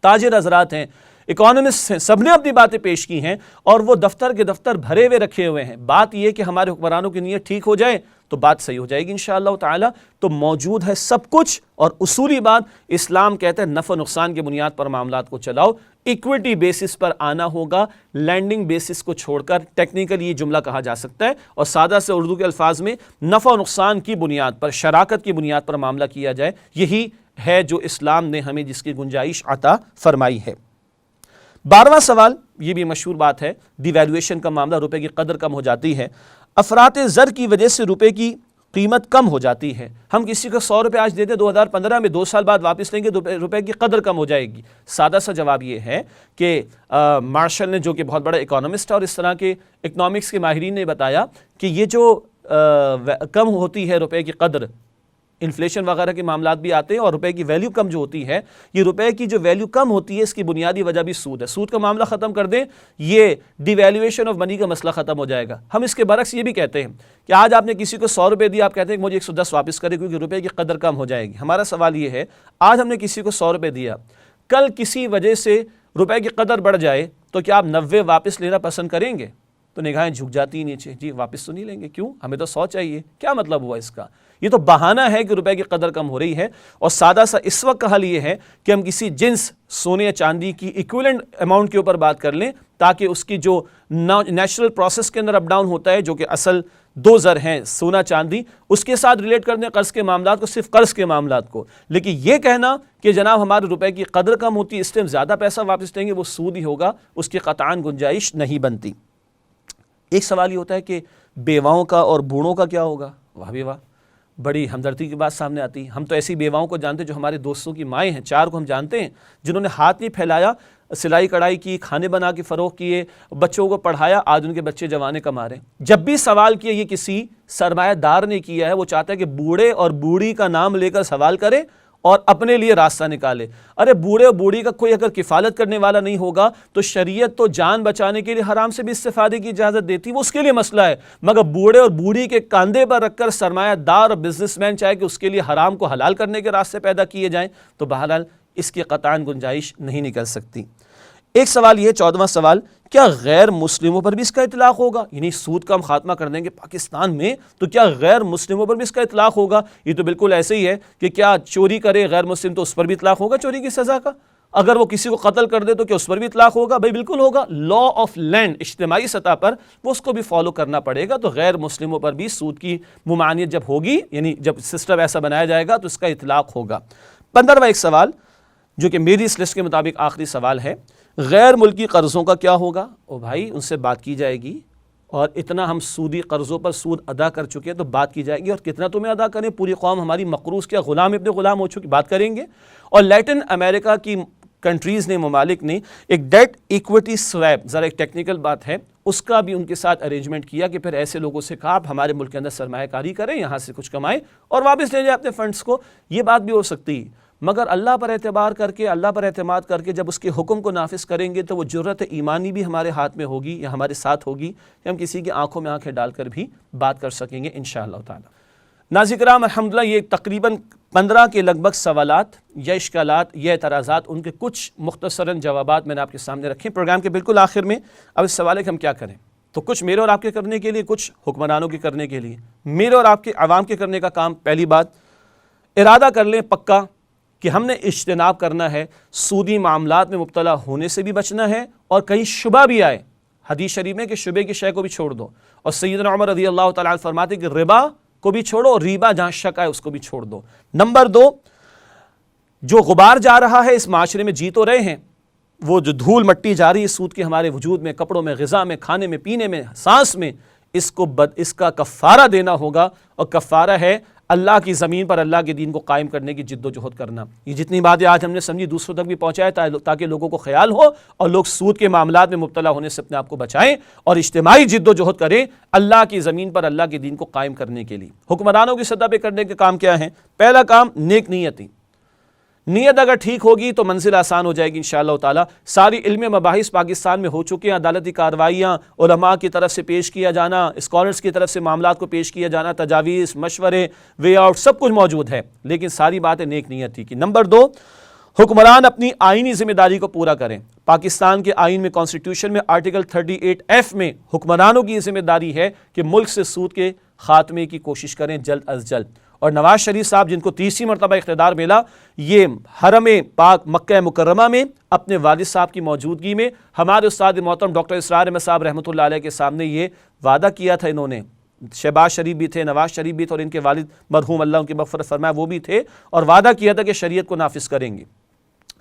تاجر حضرات ہیں، اکانومسٹ ہیں، سب نے اپنی باتیں پیش کی ہیں اور وہ دفتر کے دفتر بھرے ہوئے رکھے ہوئے ہیں۔ بات یہ کہ ہمارے حکمرانوں کی نیت ٹھیک ہو جائے تو بات صحیح ہو جائے گی انشاءاللہ تعالی۔ تو موجود ہے سب کچھ، اور اصولی بات اسلام کہتا ہے نفع نقصان کی بنیاد پر معاملات کو چلاؤ، ایکویٹی بیسس پر آنا ہوگا، لینڈنگ بیسس کو چھوڑ کر۔ ٹیکنیکل یہ جملہ کہا جا سکتا ہے اور سادہ سے اردو کے الفاظ میں نفع و نقصان کی بنیاد پر، شراکت کی بنیاد پر معاملہ کیا جائے، یہی ہے جو اسلام نے ہمیں جس کی گنجائش عطا فرمائی ہے۔ 12واں سوال، یہ بھی مشہور بات ہے، ڈی ویلیویشن کا معاملہ، روپے کی قدر کم ہو جاتی ہے۔ افراط زر کی وجہ سے روپے کی قیمت کم ہو جاتی ہے۔ ہم کسی کو 100 روپے آج دیتے 2015 میں، 2 سال بعد واپس لیں گے تو روپے کی قدر کم ہو جائے گی۔ سادہ سا جواب یہ ہے کہ مارشل نے، جو کہ بہت بڑا اکانومسٹ ہے اور اس طرح کے اکنامکس کے ماہرین نے بتایا کہ یہ جو کم ہوتی ہے روپے کی قدر، انفلیشن وغیرہ کے معاملات بھی آتے ہیں، اور روپے کی ویلیو کم جو ہوتی ہے، یہ روپے کی جو ویلیو کم ہوتی ہے اس کی بنیادی وجہ بھی سود ہے۔ سود کا معاملہ ختم کر دیں، یہ ڈی ویلیویشن آف منی کا مسئلہ ختم ہو جائے گا۔ ہم اس کے برعکس یہ بھی کہتے ہیں کہ آج آپ نے کسی کو 100 روپے دیا، آپ کہتے ہیں کہ مجھے 110 واپس کرے کیونکہ روپے کی قدر کم ہو جائے گی۔ ہمارا سوال یہ ہے، آج ہم نے کسی کو 100 روپے دیا، کل کسی وجہ سے روپے کی قدر بڑھ جائے تو کیا آپ 90 واپس لینا پسند کریں گے؟ تو نگاہیں جھک جاتی ہیں نیچے، جی واپس تو نہیں لیں گے، کیوں؟ ہمیں تو 100 چاہیے۔ کیا مطلب ہوا اس کا؟ یہ تو بہانہ ہے کہ روپے کی قدر کم ہو رہی ہے، اور سادہ سا اس وقت کا حل یہ ہے کہ ہم کسی جنس سونے یا چاندی کی ایکویلنٹ اماؤنٹ کے اوپر بات کر لیں، تاکہ اس کی جو نیچرل پروسیس کے اندر اپ ڈاؤن ہوتا ہے، جو کہ اصل 2 زر ہیں، سونا چاندی، اس کے ساتھ ریلیٹ کر دیں قرض کے معاملات کو، صرف قرض کے معاملات کو۔ لیکن یہ کہنا کہ جناب ہمارے روپے کی قدر کم ہوتی ہے اس ٹائم زیادہ پیسہ واپس لیں گے، وہ سود ہی ہوگا، اس کی قطعاً گنجائش نہیں بنتی۔ ایک سوال یہ ہوتا ہے کہ بیواؤں کا اور بوڑھوں کا کیا ہوگا؟ واہ بھی واہ، بڑی ہمدردی کی بات سامنے آتی ہے۔ ہم تو ایسی بیواؤں کو جانتے ہیں جو ہمارے دوستوں کی مائیں ہیں، 4 کو ہم جانتے ہیں، جنہوں نے ہاتھ نہیں پھیلایا، سلائی کڑھائی کی، کھانے بنا کے فروغ کیے، بچوں کو پڑھایا، آج ان کے بچے جوانے کما رہے ہیں۔ جب بھی سوال کیا یہ کسی سرمایہ دار نے کیا ہے، وہ چاہتا ہے کہ بوڑھے اور بوڑھی کا نام لے کر سوال کرے اور اپنے لیے راستہ نکالے۔ ارے بوڑھے اور بوڑھی کا کوئی اگر کفالت کرنے والا نہیں ہوگا تو شریعت تو جان بچانے کے لیے حرام سے بھی استفادے کی اجازت دیتی، وہ اس کے لیے مسئلہ ہے، مگر بوڑھے اور بوڑھی کے کاندھے پر رکھ کر سرمایہ دار اور بزنس مین چاہے کہ اس کے لیے حرام کو حلال کرنے کے راستے پیدا کیے جائیں، تو بہرحال اس کی قطعاً گنجائش نہیں نکل سکتی۔ ایک سوال یہ، 14واں سوال، کیا غیر مسلموں پر بھی اس کا اطلاق ہوگا؟ یعنی سود کا ہم خاتمہ کر دیں گے پاکستان میں تو کیا غیر مسلموں پر بھی اس کا اطلاق ہوگا؟ یہ تو بالکل ایسے ہی ہے کہ کیا چوری کرے غیر مسلم تو اس پر بھی اطلاق ہوگا چوری کی سزا کا؟ اگر وہ کسی کو قتل کر دے تو کیا اس پر بھی اطلاق ہوگا؟ بھائی بالکل ہوگا۔ لا آف لینڈ اجتماعی سطح پر وہ اس کو بھی فالو کرنا پڑے گا، تو غیر مسلموں پر بھی سود کی ممانعت جب ہوگی، یعنی جب سسٹم ایسا بنایا جائے گا تو اس کا اطلاق ہوگا۔ 15واں ایک سوال جو کہ میری اس لسٹ کے مطابق آخری سوال ہے، غیر ملکی قرضوں کا کیا ہوگا؟ او بھائی ان سے بات کی جائے گی، اور اتنا ہم سودی قرضوں پر سود ادا کر چکے ہیں تو بات کی جائے گی، اور کتنا تمہیں ادا کریں، پوری قوم ہماری مقروض کیا غلام ابن غلام ہو چکی، بات کریں گے۔ اور لیٹن امریکہ کی کنٹریز نے، ممالک نے ایک ڈیٹ ایکویٹی سویپ، ذرا ایک ٹیکنیکل بات ہے، اس کا بھی ان کے ساتھ ارینجمنٹ کیا کہ پھر ایسے لوگوں سے کہا آپ ہمارے ملک کے اندر سرمایہ کاری کریں، یہاں سے کچھ کمائیں اور واپس لے جائیں اپنے فنڈز کو۔ یہ بات بھی ہو سکتی ہے، مگر اللہ پر اعتبار کر کے، اللہ پر اعتماد کر کے جب اس کے حکم کو نافذ کریں گے تو وہ جرأت ایمانی بھی ہمارے ہاتھ میں ہوگی یا ہمارے ساتھ ہوگی، کہ ہم کسی کی آنکھوں میں آنکھیں ڈال کر بھی بات کر سکیں گے انشاءاللہ تعالی۔ ناظرین کرام، الحمدللہ یہ تقریباً 15 کے لگ بھگ سوالات یا اشکالات یا اعتراضات، ان کے کچھ مختصراً جوابات میں نے آپ کے سامنے رکھے پروگرام کے بالکل آخر میں۔ اب اس سوال ہے کہ ہم کیا کریں، تو کچھ میرے اور آپ کے کرنے کے لیے، کچھ حکمرانوں کے کرنے کے لیے۔ میرے اور آپ کے عوام کے کرنے کا کام، پہلی بات ارادہ کر لیں پکا کہ ہم نے اجتناب کرنا ہے، سودی معاملات میں مبتلا ہونے سے بھی بچنا ہے، اور کہیں شبہ بھی آئے، حدیث شریف میں کہ شبے کی شے کو بھی چھوڑ دو، اور سیدنا عمر رضی اللہ تعالیٰ عنہ فرماتے کہ ربا کو بھی چھوڑو اور ریبا جہاں شک آئے اس کو بھی چھوڑ دو۔ نمبر 2، جو غبار جا رہا ہے اس معاشرے میں، جی تو رہے ہیں، وہ جو دھول مٹی جا رہی ہے سود کی ہمارے وجود میں، کپڑوں میں، غذا میں، کھانے میں، پینے میں، سانس میں، اس کا کفارہ دینا ہوگا، اور کفارہ ہے اللہ کی زمین پر اللہ کے دین کو قائم کرنے کی جد و جہد کرنا۔ یہ جتنی باتیں آج ہم نے سمجھی دوسروں تک بھی پہنچائے تاکہ لوگوں کو خیال ہو اور لوگ سود کے معاملات میں مبتلا ہونے سے اپنے آپ کو بچائیں اور اجتماعی جد و جہد کریں اللہ کی زمین پر اللہ کے دین کو قائم کرنے کے لیے۔ حکمرانوں کی سطح پہ کرنے کے کام کیا ہیں؟ پہلا کام نیک نیتی، نیت اگر ٹھیک ہوگی تو منزل آسان ہو جائے گی انشاءاللہ تعالی۔ ساری علم مباحث پاکستان میں ہو چکے ہیں، عدالتی کارروائیاں، علماء کی طرف سے پیش کیا جانا، اسکالرز کی طرف سے معاملات کو پیش کیا جانا، تجاویز، مشورے، وے آؤٹ، سب کچھ موجود ہے، لیکن ساری باتیں نیک نیت تھی کی۔ نمبر 2، حکمران اپنی آئینی ذمہ داری کو پورا کریں۔ پاکستان کے آئین میں، کانسٹیٹیوشن میں آرٹیکل 38F میں حکمرانوں کی یہ ذمہ داری ہے کہ ملک سے سود کے خاتمے کی کوشش کریں جلد از جلد۔ اور نواز شریف صاحب جن کو تیسری مرتبہ اقتدار ملا، یہ حرم پاک مکہ مکرمہ میں اپنے والد صاحب کی موجودگی میں ہمارے استاد محترم ڈاکٹر اسرار احمد صاحب رحمۃ اللہ علیہ کے سامنے یہ وعدہ کیا تھا، انہوں نے، شہباز شریف بھی تھے، نواز شریف بھی تھے، اور ان کے والد مرحوم اللہ ان کی مغفرت فرمائے وہ بھی تھے، اور وعدہ کیا تھا کہ شریعت کو نافذ کریں گے۔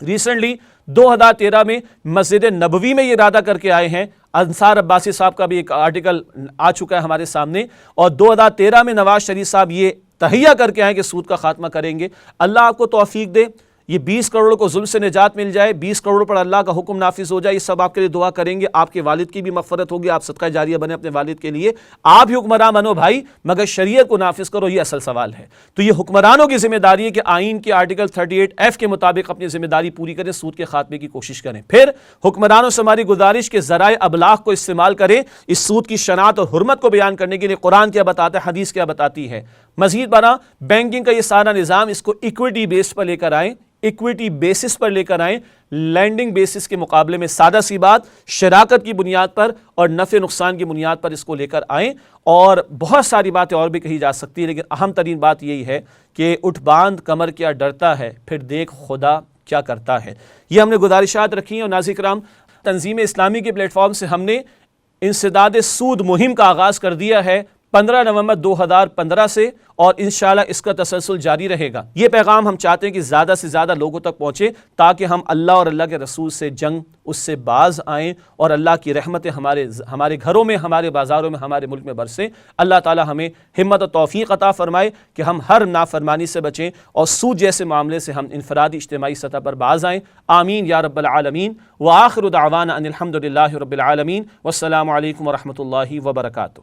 ریسنٹلی 2013 میں مسجد نبوی میں یہ ارادہ کر کے آئے ہیں۔ انصار عباسی صاحب کا بھی ایک آرٹیکل آ چکا ہے ہمارے سامنے، اور 2013 میں نواز شریف صاحب یہ تہیہ کر کے آئے کہ سود کا خاتمہ کریں گے۔ اللہ آپ کو توفیق دے، یہ 20 کروڑ کو ظلم سے نجات مل جائے، 20 کروڑ پر اللہ کا حکم نافذ ہو جائے، یہ سب آپ کے لیے دعا کریں گے۔ آپ کے والد کی بھی مغفرت ہوگی، آپ صدقہ جاریہ بنے اپنے والد کے لیے۔ آپ ہی حکمران بنو بھائی، مگر شریعت کو نافذ کرو، یہ اصل سوال ہے۔ تو یہ حکمرانوں کی ذمہ داری ہے کہ آئین کے آرٹیکل 38F کے مطابق اپنی ذمہ داری پوری کریں، سود کے خاتمے کی کوشش کریں۔ پھر حکمرانوں سے ہماری گزارش کے ذرائع ابلاغ کو استعمال کریں اس سود کی شناعت اور حرمت کو بیان کرنے کے لیے۔ قرآن کیا بتاتا ہے، حدیث کیا بتاتی ہے۔ مزید برآں بینکنگ کا یہ سارا نظام اس کو ایکویٹی بیس پر لے کر آئیں، ایکویٹی بیسس پر لے کر آئیں، لینڈنگ بیسس کے مقابلے میں سادہ سی بات شراکت کی بنیاد پر اور نفع نقصان کی بنیاد پر اس کو لے کر آئیں۔ اور بہت ساری باتیں اور بھی کہی جا سکتی ہیں، لیکن اہم ترین بات یہی ہے کہ اٹھ باندھ کمر کیا ڈرتا ہے، پھر دیکھ خدا کیا کرتا ہے۔ یہ ہم نے گزارشات رکھی ہیں، اور ناظرین کرام، تنظیم اسلامی کے پلیٹ فارم سے ہم نے انسداد سود مہم کا آغاز کر دیا ہے 15 نومبر 2015 سے، اور انشاءاللہ اس کا تسلسل جاری رہے گا۔ یہ پیغام ہم چاہتے ہیں کہ زیادہ سے زیادہ لوگوں تک پہنچے، تاکہ ہم اللہ اور اللہ کے رسول سے جنگ، اس سے باز آئیں، اور اللہ کی رحمتیں ہمارے گھروں میں، ہمارے بازاروں میں، ہمارے ملک میں برسیں۔ اللہ تعالی ہمیں ہمت و توفیق عطا فرمائے کہ ہم ہر نافرمانی سے بچیں، اور سود جیسے معاملے سے ہم انفرادی اجتماعی سطح پر باز آئیں۔ آمین یا رب العالمین۔ وآخر دعوانا ان الحمد للہ رب العالمین، والسلام علیکم ورحمۃ اللہ وبرکاتہ۔